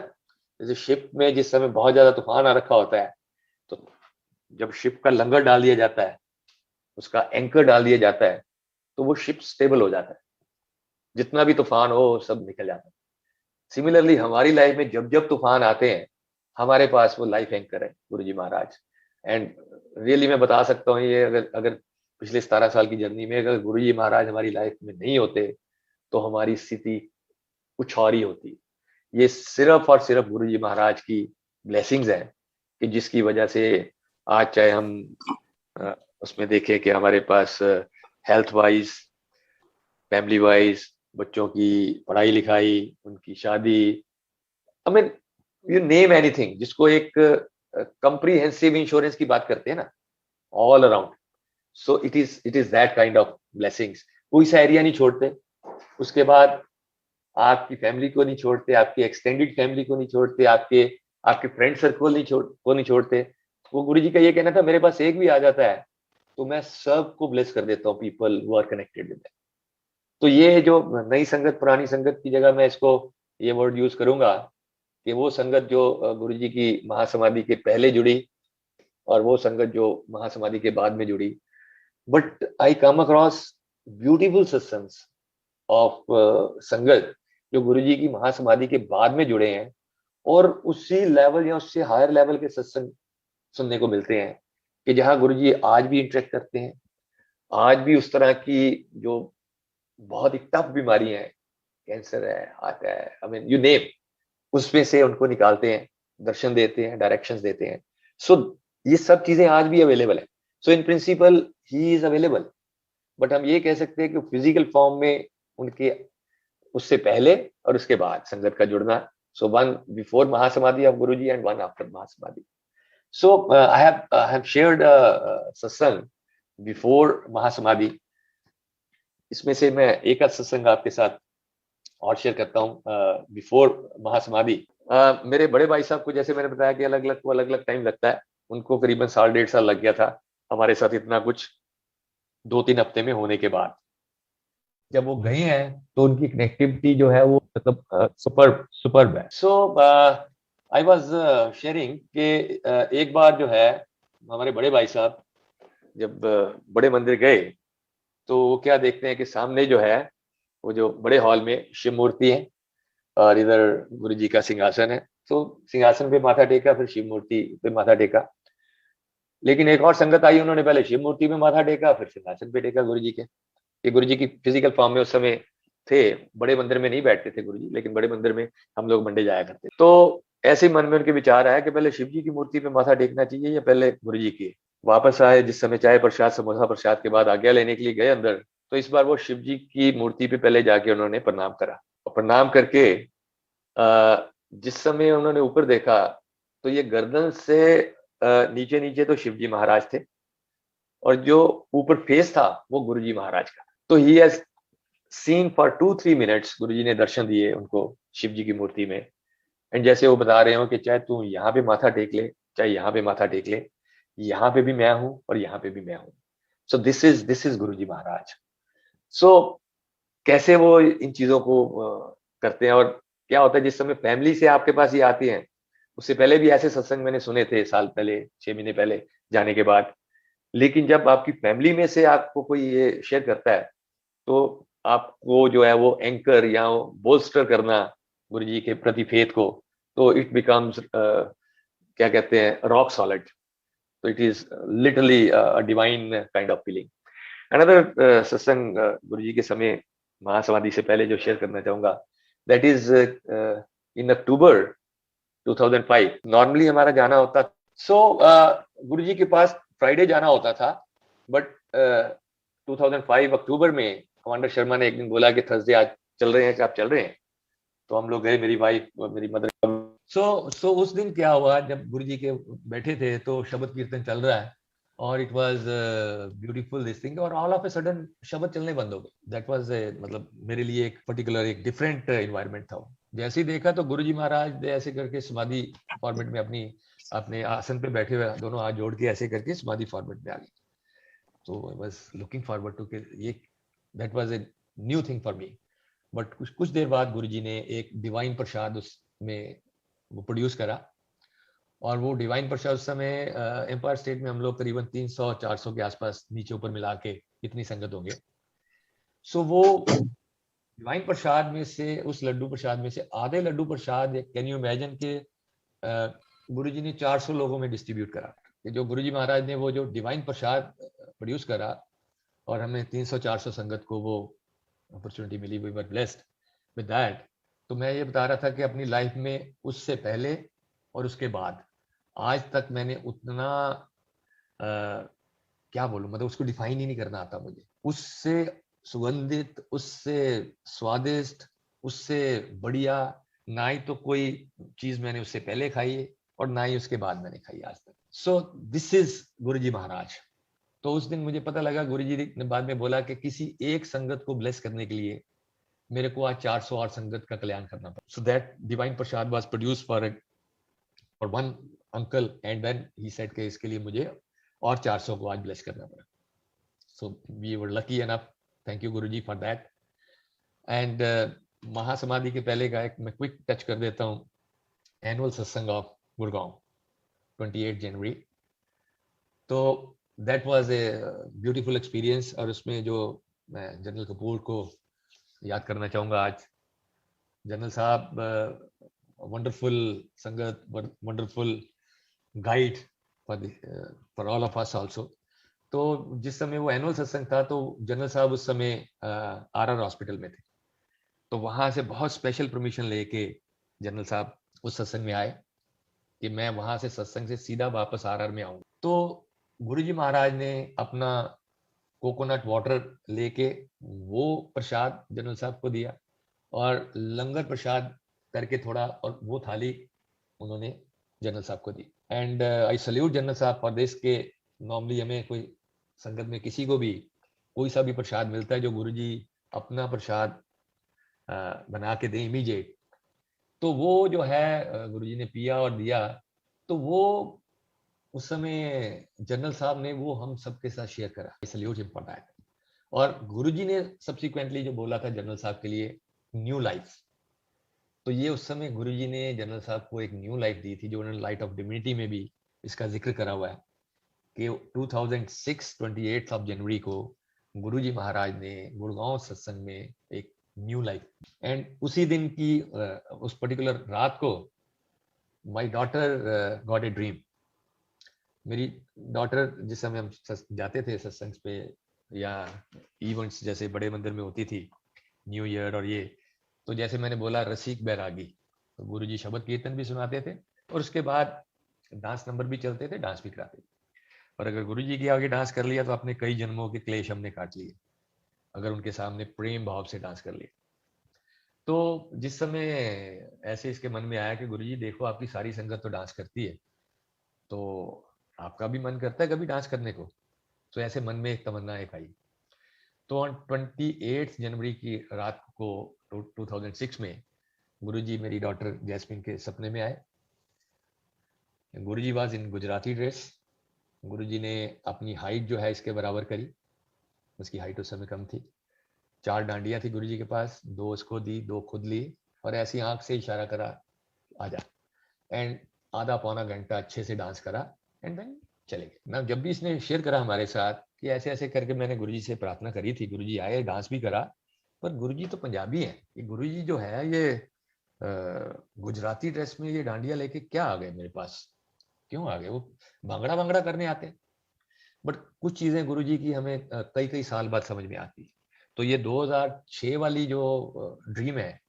जैसे शिप में जिस समय बहुत ज्यादा तूफान आ रखा होता है, तो जब शिप का लंगर डाल दिया जाता है, उसका एंकर डाल दिया जाता है, तो वो शिप स्टेबल हो जाता है, जितना भी तूफान हो सब निकल जाता है। सिमिलरली हमारी लाइफ में जब जब तूफान आते हैं, हमारे पास वो लाइफ एंकर है गुरुजी महाराज। एंड रियली मैं बता सकता हूँ, ये अगर अगर पिछले 17 साल की जर्नी में अगर गुरुजी महाराज हमारी लाइफ में नहीं होते, तो हमारी स्थिति कुछ और ही होती। ये सिर्फ और सिर्फ गुरुजी महाराज की ब्लेसिंग्स है कि जिसकी वजह से आज चाहे हम उसमें देखें कि हमारे पास हेल्थ वाइज, फैमिली वाइज, बच्चों की पढ़ाई लिखाई, उनकी शादी, I mean you name anything, जिसको एक कंप्रीहेंसिव इंश्योरेंस की बात करते हैं ना, all around. So it is that kind of blessings. कोई सा एरिया नहीं छोड़ते। उसके बाद आपकी फैमिली को नहीं छोड़ते, आपकी एक्सटेंडेड फैमिली को नहीं छोड़ते, आपके आपके फ्रेंड सर्कल नहीं छोड़ते। वो गुरु जी का ये कहना था, मेरे पास एक भी आ जाता है तो मैं सबको ब्लेस कर देता हूँ, people who are connected with that. तो ये जो नई संगत पुरानी संगत की जगह मैं इसको ये वर्ड यूज करूंगा कि वो संगत जो गुरु जी की महासमाधि के पहले जुड़ी और वो संगत जो महासमाधि के बाद में जुड़ी। But I come across beautiful satsangs of संगत जो गुरुजी की महासमाधि के बाद में जुड़े हैं, और उसी लेवल या उससे हायर लेवल के सत्संग सुनने को मिलते हैं कि जहां गुरुजी आज भी इंटरेक्ट करते हैं। आज भी उस तरह की जो बहुत ही टफ बीमारी है, कैंसर है, हार्ट है, आई मीन यू नेम, उसमें से उनको निकालते हैं, दर्शन देते हैं, डायरेक्शंस देते हैं। सो ये सब चीजें आज भी अवेलेबल है। So in principle he is available. But हम ये कह सकते हैं कि फिजिकल फॉर्म में उनके उससे पहले और उसके बाद संगत का जुड़ना। So one before Mahasamadhi of Guruji and one after Mahasamadhi. So I have shared satsang before Mahasamadhi. इसमें से मैं एक सत्संग आपके साथ और शेयर करता हूँ बिफोर महासमाधि। मेरे बड़े भाई साहब को, जैसे मैंने बताया कि अलग अलग टाइम लगता है, उनको करीबन 1.5 साल लग गया था हमारे साथ इतना कुछ 2-3 हफ्ते में होने के बाद। जब वो गए हैं तो उनकी कनेक्टिविटी जो है वो मतलब सुपर्ब है। सो आई वाज शेयरिंग कि एक बार जो है हमारे बड़े भाई साहब जब बड़े मंदिर गए तो वो क्या देखते हैं कि सामने जो है वो जो बड़े हॉल में शिव मूर्ति है और इधर गुरु जी का सिंहासन है। तो सिंहासन पे माथा टेका, फिर शिव मूर्ति पे माथा टेका। लेकिन एक और संगत आई, उन्होंने पहले शिव मूर्ति पे माथा टेका, फिर सिंहासन पे टेका गुरु जी के। ये गुरु जी की फिजिकल फॉर्म में उस समय थे। बड़े मंदिर में नहीं बैठते थे गुरु जी, लेकिन बड़े मंदिर में हम लोग मंडे जाया करते। तो ऐसे मन में उनके विचार आया कि पहले शिव जी की मूर्ति पे माथा टेकना चाहिए या पहले गुरु जी की। वापस आए, जिस समय चाय प्रसाद समोसा प्रसाद के बाद आज्ञा लेने के लिए गए अंदर, तो इस बार वो शिव जी की मूर्ति पे पहले जाके उन्होंने प्रणाम करा। और प्रणाम करके जिस समय उन्होंने ऊपर देखा तो ये गर्दन से नीचे नीचे तो शिव जी महाराज थे और जो ऊपर फेस था वो गुरु जी महाराज का। तो he has seen for 2-3 minutes, गुरु जी ने दर्शन दिए उनको शिव जी की मूर्ति में। एंड जैसे वो बता रहे हो कि चाहे तू यहाँ पे माथा टेक ले, चाहे यहाँ पे माथा टेक ले, यहाँ पे भी मैं हूं और यहाँ पे भी मैं हूं। सो दिस इज गुरु जी महाराज। सो कैसे वो इन चीजों को करते हैं। और क्या होता है जिस समय फैमिली से आपके पास ये आती हैं, उससे पहले भी ऐसे सत्संग मैंने सुने थे, साल पहले 6 महीने पहले जाने के बाद। लेकिन जब आपकी फैमिली में से आपको कोई ये शेयर करता है तो आपको जो है वो एंकर या बोल्स्टर करना गुरु जी के प्रति फेथ को, तो इट बिकम्स क्या कहते हैं, रॉक सॉलिड। तो it is literally divine kind of feeling. Another सत्संग गुरु जी के समय महासमाधि से पहले जो शेयर करना चाहूंगा, that is in October 2005। Normally हमारा जाना होता, गुरु जी के पास फ्राइडे जाना होता था, बट 2005 अक्टूबर में कमांडर शर्मा ने एक दिन बोला कि थर्सडे आज चल रहे हैं, कि आप चल रहे हैं। तो हम लोग गए, मेरी वाइफ और मेरी मदर। सो उस दिन क्या हुआ, जब गुरु जी के बैठे थे तो शब्द कीर्तन चल रहा है और it was beautiful this thing, और ऑल ऑफ ए सडन शब्द चलने बंद हो गए। दैट वाज मतलब मेरे लिए एक पर्टिकुलर एक डिफरेंट इन्वायरमेंट था। जैसे ही देखा तो गुरु जी महाराज ऐसे करके समाधि फॉर्मेट में अपने आसन पे बैठे हुए दोनों हाथ जोड़ के ऐसे करके समाधि फॉर्मेट में आ गए। तो I was looking forward to के ये, that was a new thing for me. But कुछ देर बाद गुरुजी ने एक डिवाइन प्रसाद उसमें वो प्रोड्यूस करा, और वो डिवाइन प्रसाद उस समय एम्पायर स्टेट में हम लोग करीबन 300-400 के आसपास नीचे ऊपर मिला के इतनी संगत होंगे। सो वो डिवाइन प्रसाद में से, उस लड्डू प्रसाद में से आधे लड्डू प्रसाद, कैन यू इमेजिन के गुरुजी ने 400 लोगों में डिस्ट्रीब्यूट करा। कि जो गुरुजी महाराज ने वो जो डिवाइन प्रसाद प्रोड्यूस करा और हमें 300-400 संगत को वो अपॉर्चुनिटी मिली, we were blessed with that. तो मैं ये बता रहा था कि अपनी लाइफ में उससे पहले और उसके बाद आज तक मैंने उतना क्या बोलूं, मतलब उसको डिफाइन ही नहीं करना आता मुझे। उससे सुगंधित, उससे स्वादिष्ट, उससे बढ़िया ना ही तो कोई चीज मैंने उससे पहले खाई है और ना ही उसके बाद मैंने खाई आज तक। सो दिस इज गुरुजी महाराज। तो उस दिन मुझे पता लगा, गुरुजी ने बाद में बोला कि किसी एक संगत को ब्लेस करने के लिए मेरे को आज 400 और संगत का कल्याण करना पड़ा। So that divine prasad was produce for one uncle, and then he said कि इसके लिए मुझे और 400 को आज ब्लेस करना पड़ा। So we were lucky enough, thank you Guruji for that. And Mahasamadhi के पहले का एक मैं क्विक टच कर देता हूँ, एनुअल सत्संग ऑफ गुड़गांव 28 जनवरी। तो that was a beautiful experience, और उसमें जो मैं जनरल कपूर को याद करना चाहूंगा आज। जनरल साहब वंडरफुल संगत, wonderful guide for all of us also. तो जिस समय वो एनुअल सत्संग था तो जनरल साहब उस समय आरआर हॉस्पिटल में थे। तो वहां से बहुत स्पेशल परमिशन लेके जनरल साहब उस सत्संग में आए कि मैं वहां से सत्संग से सीधा वापस आरआर में आऊँ। तो गुरुजी महाराज ने अपना कोकोनट वाटर लेके वो प्रसाद जनरल साहब को दिया और लंगर प्रसाद करके थोड़ा, और वो थाली उन्होंने जनरल साहब को दी। एंड आई सल्यूट जनरल साहब फॉर दिस के नॉर्मली हमें कोई संगत में किसी को भी कोई सा भी प्रसाद मिलता है जो गुरुजी अपना प्रसाद बना के दें इमीडिएट, तो वो जो है गुरुजी ने पिया और दिया। तो वो उस समय जनरल साहब ने वो हम सबके साथ शेयर करा, सल्यूट हिम फॉर दैट। और गुरुजी ने सब्सिक्वेंटली जो बोला था जनरल साहब के लिए, न्यू लाइफ, तो ये उस समय गुरुजी ने जनरल साहब को एक न्यू लाइफ दी थी, जो उन्होंने लाइट ऑफ डिविनिटी में भी इसका जिक्र करा हुआ है कि 2006 28 ऑफ जनवरी को गुरुजी महाराज ने गुड़गांव सत्संग में एक न्यू लाइफ, एंड उसी दिन की उस पर्टिकुलर रात को my daughter got a dream. मेरी डॉटर जिस समय हम जाते थे सत्संग पे या इवेंट्स जैसे बड़े मंदिर में होती थी, न्यू ईयर और ये, तो जैसे मैंने बोला रसिक बैरागी, तो गुरुजी शब्द कीर्तन भी सुनाते थे और उसके बाद डांस नंबर भी चलते थे, डांस भी कराते थे। और अगर गुरुजी के आगे डांस कर लिया तो अपने कई जन्मों के क्लेश हमने काट लिए, अगर उनके सामने प्रेम भाव से डांस कर लिया। तो जिस समय ऐसे इसके मन में आया कि गुरुजी देखो आपकी सारी संगत तो डांस करती है, तो आपका भी मन करता है कभी डांस करने को, तो ऐसे मन में एक तमन्ना एक आई। तो ऑन 28 जनवरी की रात को 2006 में गुरुजी मेरी डॉटर जैस्मिन के सपने में आए। गुरुजी वाज इन गुजराती ड्रेस। गुरुजी ने अपनी हाइट जो है इसके बराबर करी, उसकी हाइट उस समय कम थी। 4 डांडियां थी गुरुजी के पास, 2 उसको दी, 2 खुद ली और ऐसी आंख से इशारा करा आजा, एंड आधा पौना घंटा अच्छे से डांस करा एंड देन चले गए ना। जब भी इसने शेयर करा हमारे साथ कि ऐसे ऐसे करके मैंने गुरुजी से प्रार्थना करी थी, गुरुजी आए, डांस भी करा, पर गुरुजी तो पंजाबी हैं, ये गुरुजी जो है ये गुजराती ड्रेस में ये डांडिया लेके क्या आ गए मेरे पास, क्यों आ गए? वो भांगड़ा भांगड़ा करने आते हैं। बट कुछ चीजें गुरुजी की हमें कई कई साल बाद समझ में आती है। तो ये 2006 वाली जो ड्रीम है,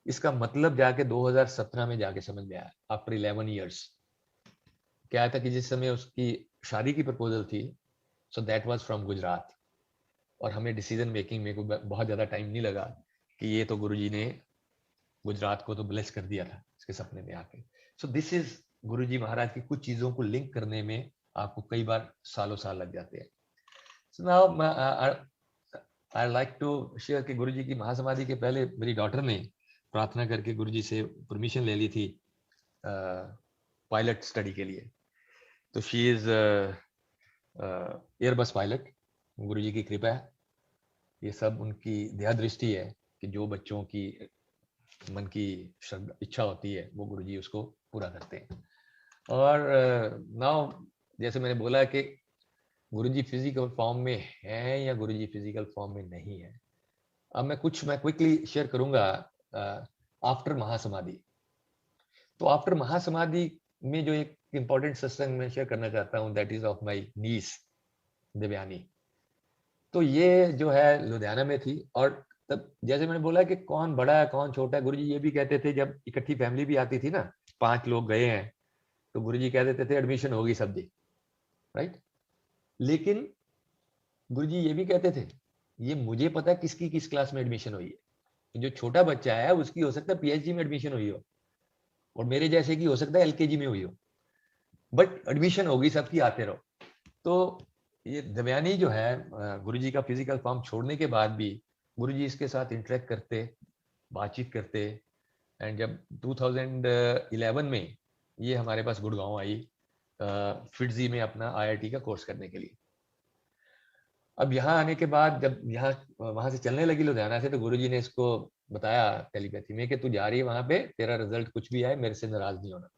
इसका मतलब जाके 2017 में जाके समझ में आया, आफ्टर 11 ईयर्स। क्या था कि जिस समय उसकी शादी की प्रपोजल थी, सो दैट वाज फ्रॉम गुजरात, और हमें डिसीजन मेकिंग में कोई बहुत ज्यादा टाइम नहीं लगा कि ये तो गुरुजी ने गुजरात को तो ब्लेस कर दिया था इसके सपने में आके। सो दिस इज गुरुजी महाराज की कुछ चीजों को लिंक करने में आपको कई बार सालों साल लग जाते हैं। So now I like to share कि गुरुजी की महासमाधि के पहले मेरी डॉटर ने प्रार्थना करके गुरुजी से परमिशन ले ली थी पायलट स्टडी के लिए। तो शी इज एयरबस पायलट। गुरुजी की कृपा है, ये सब उनकी दया दृष्टि है कि जो बच्चों की मन की इच्छा होती है वो गुरुजी उसको पूरा करते हैं। और नाउ जैसे मैंने बोला कि गुरुजी फिजिकल फॉर्म में है या गुरुजी फिजिकल फॉर्म में नहीं है, अब मैं क्विकली शेयर करूंगा आफ्टर महासमाधि। तो आफ्टर महासमाधि में जो एक इंपॉर्टेंट सत्संग मैं शेयर करना चाहता हूँ, that is of my niece Devyani. तो ये जो है लुधियाना में थी, और तब जैसे मैंने बोला कि कौन बड़ा है कौन छोटा है, गुरुजी ये भी कहते थे जब इकट्ठी फैमिली भी आती थी ना, 5 लोग गए हैं, तो गुरुजी कह देते थे एडमिशन होगी सब दी, राइट। लेकिन गुरुजी ये भी कहते थे ये मुझे पता है किसकी किस क्लास में एडमिशन हुई है। जो छोटा बच्चा है उसकी हो सकता है पीएचडी में एडमिशन हुई हो, और मेरे जैसे की हो सकता है एलकेजी में हुई हो, बट एडमिशन होगी सबकी, आते रहो। तो ये देवयानी जो है गुरुजी का फिजिकल फॉर्म छोड़ने के बाद भी गुरुजी इसके साथ इंटरेक्ट करते, बातचीत करते। एंड जब 2011 में ये हमारे पास गुड़गांव आई फिटजी में अपना आईआईटी का कोर्स करने के लिए। अब यहाँ आने के बाद जब यहाँ वहां से चलने लगी लुधियाना से, तो गुरुजी ने इसको बताया टेलीपैथी में कि तू जा रही है वहां पे, तेरा रिजल्ट कुछ भी आए मेरे से नाराज नहीं होना।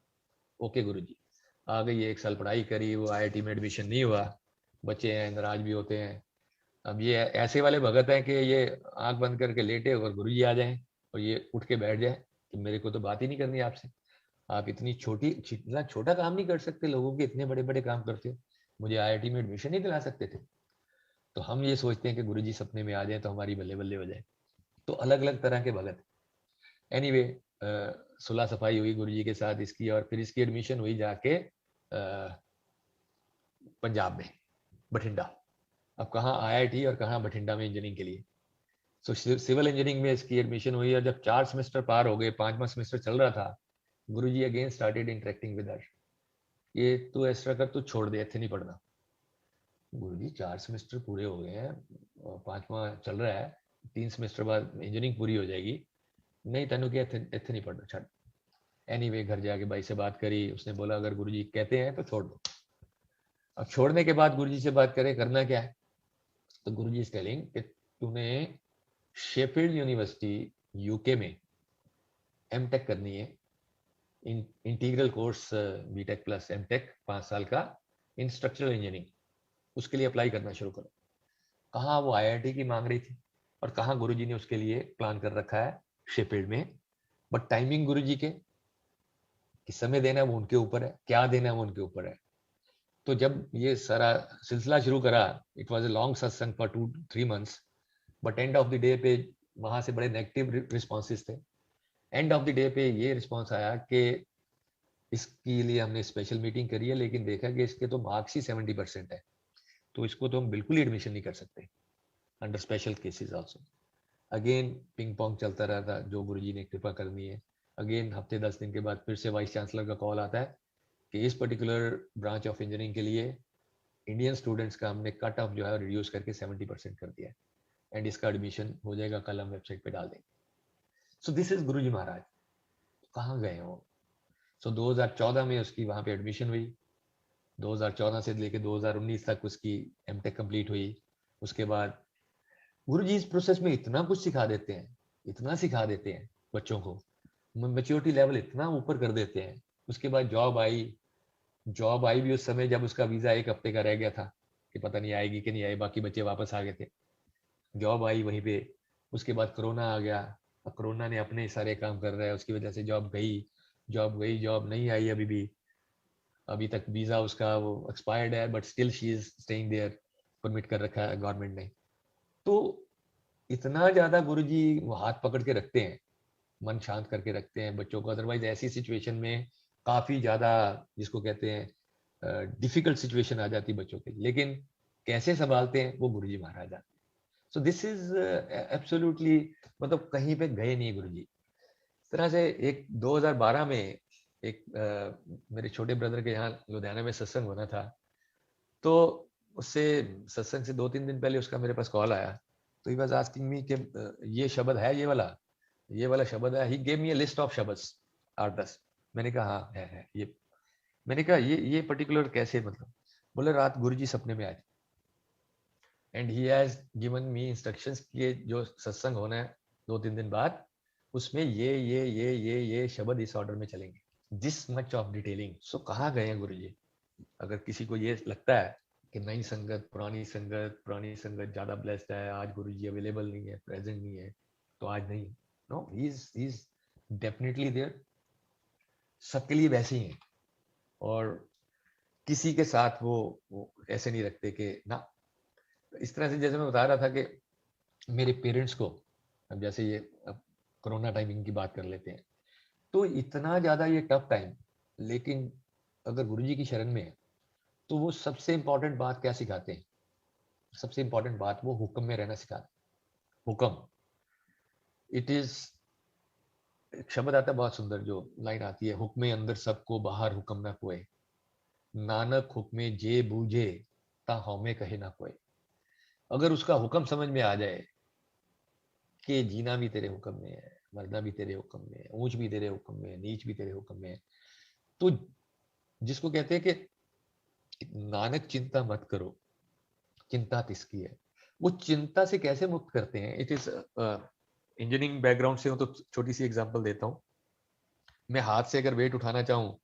ओके गुरुजी। आ गई, 1 साल पढ़ाई करी, वो आईआईटी में एडमिशन नहीं हुआ, बच्चे हैं नाराज भी होते हैं। अब ये ऐसे वाले भगत हैं कि ये आंख बंद करके लेटे और गुरुजी आ जाएं और ये उठ के बैठ जाए कि मेरे को तो बात ही नहीं करनी आपसे, आप इतनी इतना छोटा काम नहीं कर सकते, लोगों के इतने बड़े बड़े काम करते हो, मुझे आईआईटी में एडमिशन नहीं दिला सकते थे। तो हम ये सोचते हैं कि गुरुजी सपने में आ जाए तो हमारी बल्ले बल्ले हो जाए। तो अलग अलग तरह के भगत। एनीवे सुलह सफाई हुई गुरुजी के साथ इसकी, और फिर इसकी एडमिशन हुई जाके पंजाब में बठिंडा। अब कहाँ आईआईटी और कहाँ बठिंडा में इंजीनियरिंग के लिए। सो सिविल इंजीनियरिंग में इसकी एडमिशन हुई, और जब 4 सेमेस्टर पार हो गए, 5वां सेमेस्टर चल रहा था, Guruji again started interacting with her. ये तू ऐसा कर, तू छोड़ दे, इतने नहीं पढ़ना। गुरुजी 4 सेमेस्टर पूरे हो गए हैं, 5वां चल रहा है, 3 सेमेस्टर बाद इंजीनियरिंग पूरी हो जाएगी, नहीं तेनू क्या इतने नहीं पढ़ना, छड़। एनीवे घर जाके भाई से बात करी, उसने बोला अगर गुरुजी कहते हैं तो छोड़ दो। अब छोड़ने के बाद गुरुजी से बात करें करना क्या है, तो गुरुजी इज टेलिंग कि तूने शेफील्ड यूनिवर्सिटी यूके में एमटेक करनी है, integral course BTech plus MTech 5 साल का इन स्ट्रक्चरल इंजीनियरिंग, उसके लिए अप्लाई करना शुरू करो। कहाँ वो आईआईटी की मांग रही थी और कहाँ गुरुजी ने उसके लिए प्लान कर रखा है शेफील्ड में। बट टाइमिंग गुरुजी के, किस समय देना है वो उनके ऊपर है, क्या देना है वो उनके ऊपर है। तो जब ये सारा सिलसिला शुरू करा, इट वॉज ए लॉन्ग सत्संग for 2-3 months, but end of the day पे वहां से बड़े नेगेटिव रिस्पॉन्सेज थे। एंड ऑफ द डे पे ये रिस्पॉन्स आया कि इसके लिए हमने स्पेशल मीटिंग करी है, लेकिन देखा कि इसके तो मार्क्स ही 70% है, तो इसको तो हम बिल्कुल ही एडमिशन नहीं कर सकते under special cases also. Again ping pong चलता रहा था, जो गुरुजी ने कृपा करनी है। अगेन हफ्ते 10 दिन के बाद फिर से वाइस चांसलर का कॉल आता है कि इस पर्टिकुलर ब्रांच ऑफ इंजीनियरिंग के लिए इंडियन स्टूडेंट्स का हमने कट ऑफ जो है रिड्यूस करके 70% कर दिया है, एंड इसका एडमिशन हो जाएगा, कल हम वेबसाइट पे डाल देंगे। सो दिस इज गुरुजी महाराज। कहाँ गए हो? सो 2014 में उसकी वहां पे एडमिशन हुई, 2014 से लेके 2019 तक उसकी एमटेक कंप्लीट हुई। उसके बाद गुरुजी इस प्रोसेस में इतना कुछ सिखा देते हैं, इतना सिखा देते हैं बच्चों को, मैच्योरिटी लेवल इतना ऊपर कर देते हैं। उसके बाद जॉब आई भी उस समय जब उसका वीजा 1 हफ्ते का रह गया था कि पता नहीं आएगी कि नहीं आई, बाकी बच्चे वापस आ गए थे। जॉब आई वहीं पे। उसके बाद कोरोना आ गया, अब कोरोना ने अपने सारे काम कर रहा है, उसकी वजह से जॉब नहीं आई अभी भी। अभी तक वीजा उसका वो एक्सपायर्ड है, but still she is staying there, permit कर रखा है गवर्नमेंट ने। तो इतना ज्यादा गुरुजी वो हाथ पकड़ के रखते हैं, मन शांत करके रखते हैं बच्चों को। अदरवाइज ऐसी सिचुएशन में काफी ज्यादा, जिसको कहते हैं डिफिकल्ट सिचुएशन आ जाती बच्चों के, लेकिन कैसे संभालते हैं वो गुरुजी महाराज आते हैं। सो दिस इज एब्सोल्युटली, मतलब कहीं पे गए नहीं गुरुजी। इस तरह से एक 2012 में एक मेरे छोटे ब्रदर के यहाँ लुधियाना में सत्संग होना था, तो उससे सत्संग से 2-3 दिन पहले उसका मेरे पास कॉल आया। तो ही वाज आस्किंग मी कि ये शब्द है, ये वाला शब्द है। He gave me a list of शब्द्स 8-10। मैंने कहा हाँ है ये। मैंने कहा ये पर्टिकुलर कैसे, मतलब? बोले रात गुरुजी सपने में आए and he has given me instructions कि जो सत्संग होना है 2-3 दिन बाद, उसमें ये शब्द इस ऑर्डर में चलेंगे, दिस मच ऑफ डिटेलिंग। सो कहाँ गए हैं गुरुजी? अगर किसी को ये लगता है कि नई संगत, पुरानी संगत ज्यादा ब्लेस्ड है, आज गुरुजी अवेलेबल नहीं है, प्रेजेंट नहीं है, तो आज नहीं। No, he is definitely there. सबके लिए वैसे ही है, और किसी के साथ वो ऐसे नहीं रखते कि ना। इस तरह से जैसे मैं बता रहा था कि मेरे पेरेंट्स को, अब जैसे ये अब कोरोना टाइमिंग की बात कर लेते हैं, तो इतना ज्यादा ये टफ टाइम, लेकिन अगर गुरुजी की शरण में है तो वो सबसे इंपॉर्टेंट बात क्या सिखाते हैं? सबसे इंपॉर्टेंट बात, वो हुक्म में रहना सिखाते हैं। हुक्म, इट इज, एक शब्द आता है बहुत सुंदर, जो लाइन आती है, हुक्मे अंदर सबको बाहर हुक्म ना कोई, नानक हुक्मे जे बूझे ता हमें कहे ना कोई। अगर उसका हुक्म समझ में आ जाए कि जीना भी तेरे हुक्म में है, मरना भी तेरे हुक्म में है, ऊंच भी तेरे हुक्म में है, नीच भी तेरे हुक्म में है, तो जिसको कहते हैं कि नानक चिंता मत करो, चिंता किसकी है। वो चिंता से कैसे मुक्त करते हैं? इट इज, इंजीनियरिंग बैकग्राउंड से हूं तो छोटी सी एग्जांपल देता हूँ। मैं हाथ से अगर वेट उठाना चाहूँ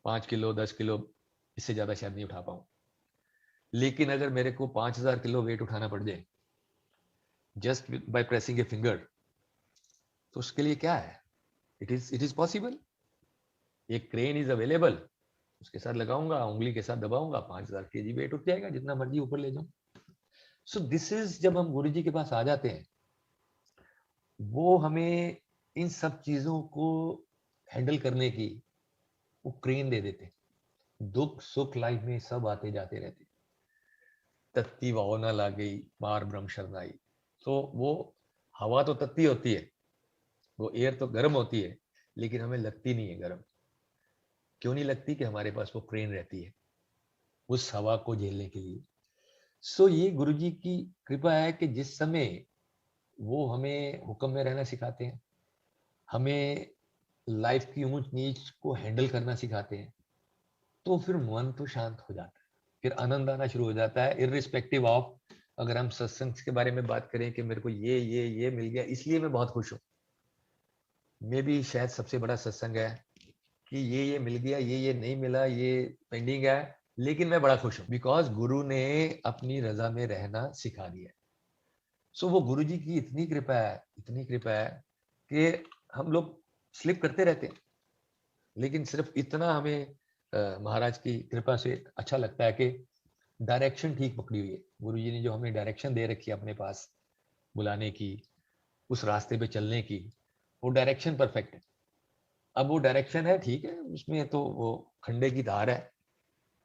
5 किलो 10 किलो, इससे ज्यादा शायद नहीं उठा पाऊँ। लेकिन अगर मेरे को 5000 किलो वेट उठाना पड़ जाए just by pressing a finger, तो उसके लिए क्या है? It is possible. एक क्रेन इज अवेलेबल, उसके साथ लगाऊंगा, उंगली के साथ दबाऊंगा, 5000 kg वेट उठ जाएगा, जितना मर्जी ऊपर ले जाऊं। सो दिस इज, जब हम गुरु जी के पास आ जाते हैं, वो हमें इन सब चीजों को हैंडल करने की वो क्रेन दे देते। दुख सुख लाइफ में सब आते जाते रहते, तत्ती वाओ ना ला गई मार ब्रह्म शरणाई। तो वो हवा तो तत्ती होती है, वो एयर तो गर्म होती है, लेकिन हमें लगती नहीं है गर्म। क्यों नहीं लगती? कि हमारे पास वो क्रेन रहती है उस हवा को झेलने के लिए। सो ये गुरुजी की कृपा है कि जिस समय वो हमें हुक्म में रहना सिखाते हैं, हमें लाइफ की ऊंच नीच को हैंडल करना सिखाते हैं, तो फिर मन तो शांत हो जाता है, फिर आनंद आना शुरू हो जाता है, इररिस्पेक्टिव ऑफ। अगर हम सत्संग के बारे में बात करें कि मेरे को ये मिल गया इसलिए मैं बहुत खुश हूँ, मे भी शायद सबसे बड़ा सत्संग है कि ये मिल गया, ये नहीं मिला, ये पेंडिंग है, लेकिन मैं बड़ा खुश हूँ बिकॉज गुरु ने अपनी रजा में रहना सिखा दिया। सो वो गुरु जी की इतनी कृपा है, इतनी कृपा है कि हम लोग स्लिप करते रहते हैं, लेकिन सिर्फ इतना हमें महाराज की कृपा से अच्छा लगता है कि डायरेक्शन ठीक पकड़ी हुई है। गुरु जी ने जो हमें डायरेक्शन दे रखी है अपने पास बुलाने की, उस रास्ते पे चलने की, वो डायरेक्शन परफेक्ट है। अब वो डायरेक्शन है ठीक है, उसमें तो वो खंडे की धार है,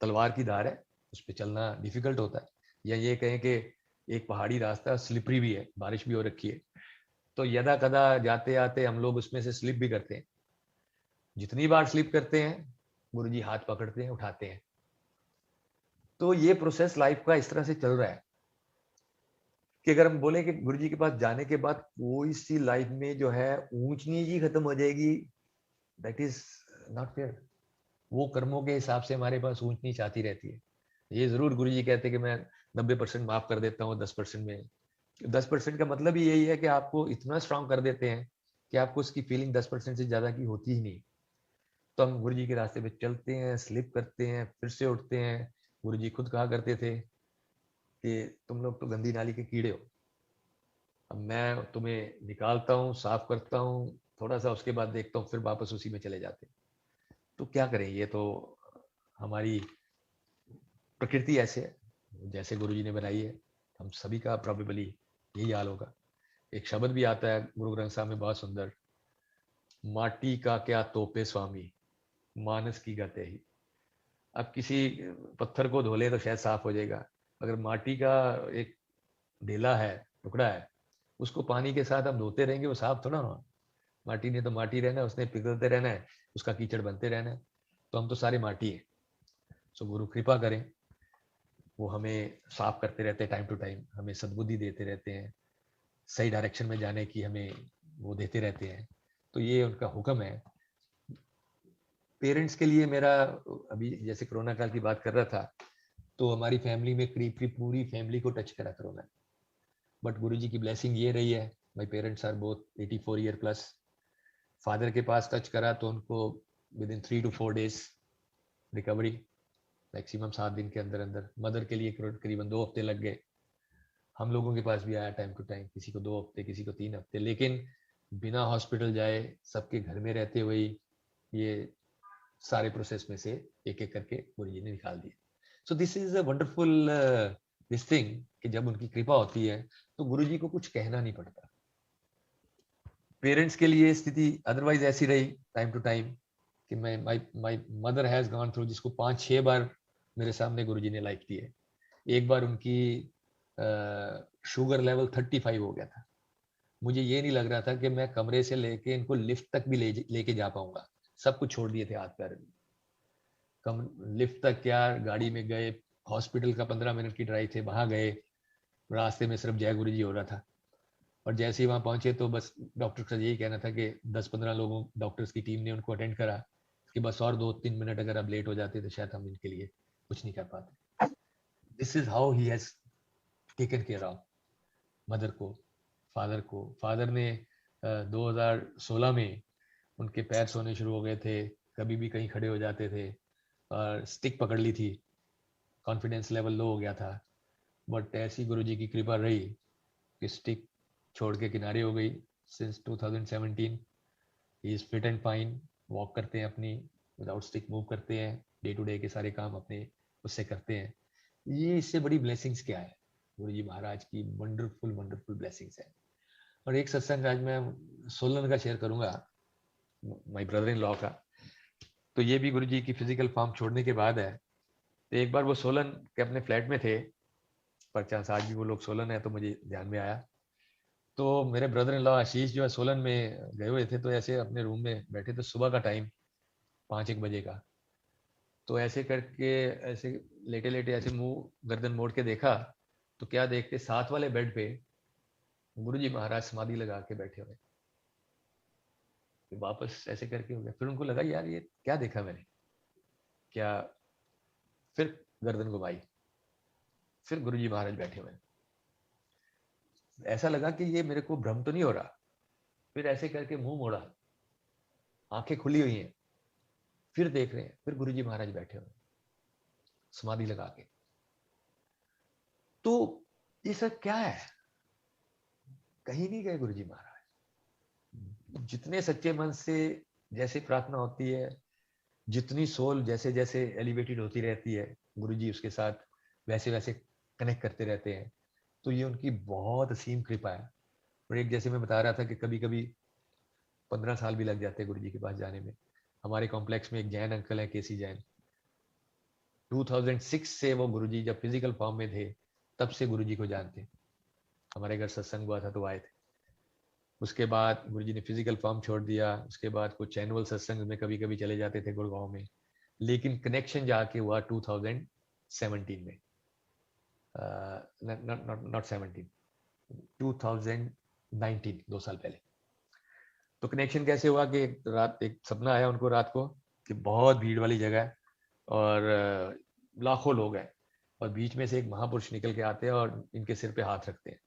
तलवार की धार है, उस पर चलना डिफिकल्ट होता है। या ये कहें कि एक पहाड़ी रास्ता स्लिपरी भी है, बारिश भी हो रखी है, तो यदा कदा जाते आते हम लोग उसमें से स्लिप भी करते हैं। जितनी बार स्लिप करते हैं गुरु जी हाथ पकड़ते हैं, उठाते हैं। तो ये प्रोसेस लाइफ का इस तरह से चल रहा है कि अगर हम बोले कि गुरु जी के पास जाने के बाद कोई सी लाइफ में जो है ऊंच नीच ही खत्म हो जाएगी, दैट इज नॉट फेयर। वो कर्मों के हिसाब से हमारे पास ऊंच नीच आती रहती है। ये जरूर गुरु जी कहते हैं कि मैं 90% माफ कर देता हूँ 10% में। 10% का मतलब ही यही है कि आपको इतना स्ट्रांग कर देते हैं कि आपको उसकी फीलिंग 10% से ज्यादा की होती ही नहीं। तो हम गुरु जी के रास्ते पे चलते हैं, स्लिप करते हैं, फिर से उठते हैं। गुरु जी खुद कहा करते थे कि तुम लोग तो गंदी नाली के कीड़े हो, अब मैं तुम्हें निकालता हूँ, साफ करता हूँ, थोड़ा सा उसके बाद देखता हूँ, फिर वापस उसी में चले जाते हैं। तो क्या करें, ये तो हमारी प्रकृति ऐसे है, जैसे गुरु जी ने बनाई है। हम सभी का प्रोबेबली यही हाल होगा। एक शब्द भी आता है गुरु ग्रंथ साहब में बहुत सुंदर, माटी का क्या तोपे स्वामी, मानस की गते ही। अब किसी पत्थर को धो ले तो शायद साफ हो जाएगा, अगर माटी का एक ढेला है, टुकड़ा है, उसको पानी के साथ हम धोते रहेंगे, वो साफ थोड़ा ना। माटी ने तो माटी रहना है, उसने पिघलते रहना है, उसका कीचड़ बनते रहना है। तो हम तो सारे माटी है। सो गुरु कृपा करें, वो हमें साफ करते रहते हैं, टाइम टू टाइम हमें सद्बुद्धि देते रहते हैं, सही डायरेक्शन में जाने की हमें वो देते रहते हैं। तो ये उनका हुक्म है। पेरेंट्स के लिए मेरा, अभी जैसे कोरोना काल की बात कर रहा था, तो हमारी फैमिली में करीब करीब पूरी फैमिली को टच करा कोरोना। बट गुरु जी की ब्लेसिंग ये रही है, my parents are both 84 year plus. Father के पास टच करा तो उनको within 3 to 4 days recovery, maximum 7 दिन के अंदर अंदर। मदर के लिए करीबन 2 हफ्ते लग गए। हम लोगों के पास भी आया टाइम टू टाइम, किसी को 2 हफ्ते, किसी को 3 हफ्ते, लेकिन बिना हॉस्पिटल जाए, सबके घर में रहते हुए ये सारे प्रोसेस में से एक एक करके गुरु जी ने निकाल दिए। सो this is a wonderful this thing कि जब उनकी कृपा होती है तो गुरु जी को कुछ कहना नहीं पड़ता। पेरेंट्स के लिए स्थिति अदरवाइज ऐसी रही टाइम टू टाइम कि मैं my mother has gone through, जिसको 5-6 बार मेरे सामने गुरु जी ने लाइफ दी है। एक बार उनकी शुगर लेवल 35 हो गया था। मुझे ये नहीं लग रहा था कि मैं कमरे से लेके इनको लिफ्ट तक भी लेके जा पाऊंगा। सब कुछ छोड़ दिए थे हाथ पैर। कम लिफ्ट तक क्या, गाड़ी में गए, हॉस्पिटल का 15 मिनट की ड्राइव थे, वहां गए, रास्ते में सिर्फ जय गुरु जी हो रहा था। और जैसे ही वहां पहुंचे तो बस डॉक्टर का यही कहना था कि 10-15 लोगों डॉक्टर्स की टीम ने उनको अटेंड करा कि बस और 2-3 मिनट अगर आप लेट हो जाते तो शायद हम इनके लिए कुछ नहीं कर पाते। This is how he has taken care of mother को, फादर को। फादर ने 2016 में उनके पैर सोने शुरू हो गए थे, कभी भी कहीं खड़े हो जाते थे, और स्टिक पकड़ ली थी, कॉन्फिडेंस लेवल लो हो गया था। बट ऐसी गुरु जी की कृपा रही कि स्टिक छोड़ के किनारे हो गई। Since 2017 he is fit and fine, walk करते हैं अपनी, विदाउट स्टिक मूव करते हैं, डे टू डे के सारे काम अपने उससे करते हैं। ये इससे बड़ी ब्लेसिंग्स क्या है, गुरु जी महाराज की वंडरफुल वंडरफुल ब्लेसिंग्स है। और एक सत्संग आज मैं सोलन का शेयर करूंगा, माय ब्रदर इन लॉ का। तो ये भी गुरु जी की फिजिकल फॉर्म छोड़ने के बाद है। तो एक बार वो सोलन के अपने फ्लैट में थे, पर चांस आज भी वो लोग सोलन है तो मुझे ध्यान में आया। तो मेरे ब्रदर इन लॉ आशीष जो है सोलन में गए हुए थे, तो ऐसे अपने रूम में बैठे थे, सुबह का टाइम 5-1 बजे का। तो ऐसे करके, ऐसे लेटे लेटे ऐसे मुंह गर्दन मोड़ के देखा, तो क्या देखते, साथ वाले बेड पे गुरु जी महाराज समाधि लगा के बैठे हुए। फिर वापस ऐसे करके हो गया। फिर उनको लगा यार ये क्या देखा मैंने, क्या। फिर गर्दन घुमाई, फिर गुरु जी महाराज बैठे हुए। ऐसा लगा कि ये मेरे को भ्रम तो नहीं हो रहा। फिर ऐसे करके मुंह मोड़ा, आंखें खुली हुई हैं, फिर देख रहे हैं, फिर गुरुजी महाराज बैठे हुए समाधि लगा के। तो ये सब क्या है? कहीं नहीं गए गुरुजी महाराज। जितने सच्चे मन से जैसे प्रार्थना होती है, जितनी सोल जैसे जैसे एलिवेटेड होती रहती है, गुरुजी उसके साथ वैसे वैसे कनेक्ट करते रहते हैं। तो ये उनकी बहुत असीम कृपा है। और एक जैसे मैं बता रहा था कि कभी कभी 15 साल भी लग जाते हैं गुरुजी के पास जाने में। हमारे कॉम्प्लेक्स में एक जैन अंकल है, केसी जैन, 2006 से वो गुरुजी जब फिजिकल फॉर्म में थे तब से गुरुजी को जानते। हमारे घर सत्संग हुआ था तो आए थे। उसके बाद गुरुजी ने फिजिकल फॉर्म छोड़ दिया। उसके बाद कुछ एनुअल सत्संग में कभी कभी चले जाते थे गुड़गांव में, लेकिन कनेक्शन जाके हुआ 2017 में, नॉट 17, 2019, 2 साल पहले। तो कनेक्शन कैसे हुआ कि रात एक सपना आया उनको रात को कि बहुत भीड़ वाली जगह है और लाखों लोग हैं, और बीच में से एक महापुरुष निकल के आते हैं और इनके सिर पे हाथ रखते हैं,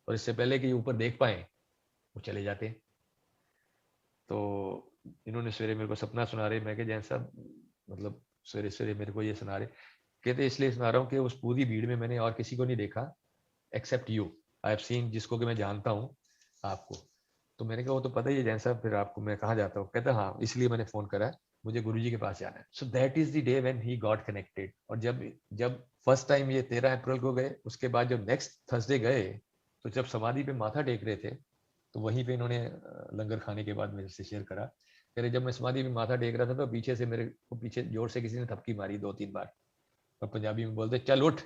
और इससे पहले कि ऊपर देख पाए वो चले जाते हैं। तो इन्होंने सवेरे मेरे को सपना सुना रहे, मैं जैन साहब मतलब सवेरे सवेरे मेरे को ये सुना रहे, कहते इसलिए सुना रहा हूँ कि उस पूरी भीड़ में मैंने और किसी को नहीं देखा except you, I have seen, जिसको कि मैं जानता हूँ आपको। तो मैंने कहा वो तो पता ही है जैन साहब, फिर आपको मैं कहाँ जाता हूँ? कहता हाँ, इसलिए मैंने फोन करा है, मुझे गुरुजी के पास जाना है। So that is the day when he got connected. और जब जब फर्स्ट टाइम ये 13 अप्रैल को गए, उसके बाद जब नेक्स्ट थर्सडे गए, तो जब समाधि पे माथा टेक रहे थे तो वहीं पे इन्होंने लंगर खाने के बाद मेरे से शेयर करा, कह रहे जब मैं समाधि में माथा टेक रहा था तो पीछे से मेरे को पीछे जोर से किसी ने थपकी मारी 2-3 बार, और पंजाबी में बोलते चल उठ,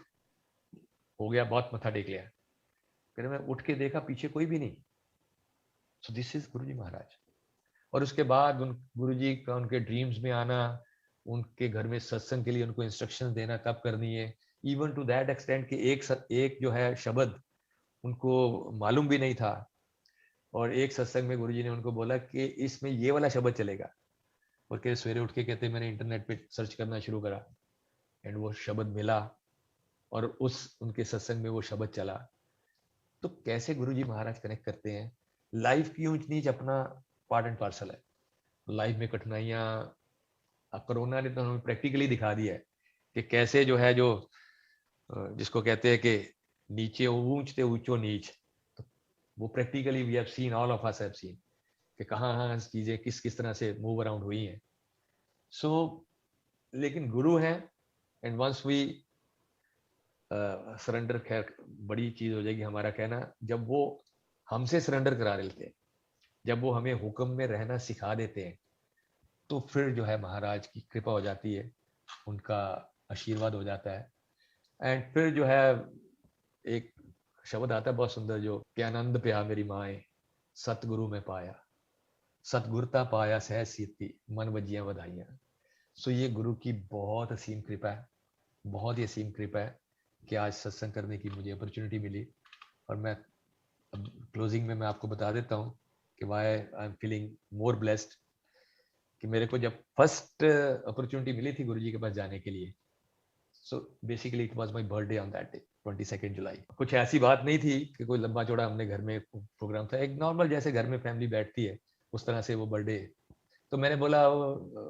हो गया बहुत, मत्था टेक लिया। फिर मैं उठ के देखा पीछे कोई भी नहीं। सो दिस इज गुरुजी महाराज। और उसके बाद उन गुरुजी का उनके ड्रीम्स में आना, उनके घर में सत्संग के लिए उनको इंस्ट्रक्शन देना कब करनी है, इवन टू दैट एक्सटेंट कि एक जो है शब्द उनको मालूम भी नहीं था, और एक सत्संग में गुरुजी ने उनको बोला कि इसमें ये वाला शब्द चलेगा, और के सवेरे उठ के कहते मैंने इंटरनेट पे सर्च करना शुरू करा एंड वो शब्द मिला, और उस उनके सत्संग में वो शब्द चला। तो कैसे गुरुजी महाराज कनेक्ट करते हैं। लाइफ की ऊंच नीच अपना पार्ट एंड पार्सल है। लाइफ में कठिनाइयां, कोरोना ने तो हमें प्रैक्टिकली दिखा दिया है कि कैसे जो है जो जिसको कहते हैं कि नीचे ऊंच थे ऊंचो नीच, तो वो practically we have seen, all of us have seen कि कहाँ चीजें किस किस तरह से मूव अराउंड हुई हैं। सो लेकिन गुरु हैं, एंड वंस वी सरेंडर, खैर बड़ी चीज हो जाएगी हमारा कहना, जब वो हमसे सरेंडर करा लेते हैं, जब वो हमें हुक्म में रहना सिखा देते हैं, तो फिर जो है महाराज की कृपा हो जाती है, उनका आशीर्वाद हो जाता है। एंड फिर जो है एक शब्द आता है बहुत सुंदर, जो कि आनंद प्या मेरी माए सतगुरु में पाया, सतगुरता पाया सह सीती मन वजियां बधाइयां। सो ये गुरु की बहुत असीम कृपा है, बहुत ही असीम कृपा है कि आज सत्संग करने की मुझे अपॉर्चुनिटी मिली। और मैं अब क्लोजिंग में मैं आपको बता देता हूँ कि why I am feeling more blessed, कि मेरे को जब फर्स्ट अपॉर्चुनिटी मिली थी गुरुजी के पास जाने के लिए, so basically it was my birthday on that day, 22 जुलाई। कुछ ऐसी बात नहीं थी कि कोई लंबा चौड़ा हमने घर में प्रोग्राम था, एक नॉर्मल जैसे घर में फैमिली बैठती है उस तरह से वो बर्थडे। तो मैंने बोला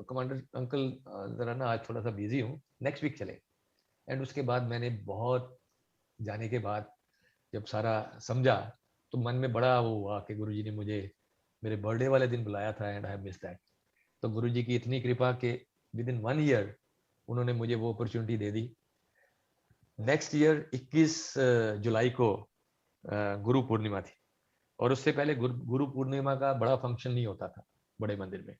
कमांडर अंकल जरा ना आज थोड़ा सा बिजी हूँ, नेक्स्ट वीक चले। एंड उसके बाद मैंने बहुत जाने के बाद जब सारा समझा, तो मन में बड़ा वो हुआ कि गुरुजी ने मुझे मेरे बर्थडे वाले दिन बुलाया था, and I have miss that. तो गुरुजी की इतनी कृपा के विद इन 1 ईयर उन्होंने मुझे वो अपॉर्चुनिटी दे दी। नेक्स्ट ईयर 21 जुलाई को गुरु पूर्णिमा थी, और उससे पहले गुरु पूर्णिमा का बड़ा फंक्शन नहीं होता था बड़े मंदिर में।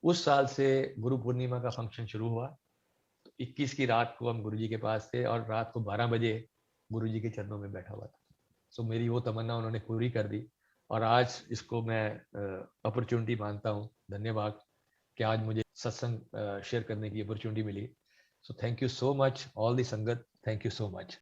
उस साल से गुरु पूर्णिमा का फंक्शन शुरू हुआ। तो 21 की रात को हम गुरुजी के पास थे, और रात को 12 बजे गुरुजी के चरणों में बैठा हुआ था। सो मेरी वो तमन्ना उन्होंने पूरी कर दी, और आज इसको मैं अपॉर्चुनिटी मानता हूँ, धन्यवाद कि आज मुझे सत्संग शेयर करने की अपॉर्चुनिटी मिली। So thank you so much all the sangat, thank you so much.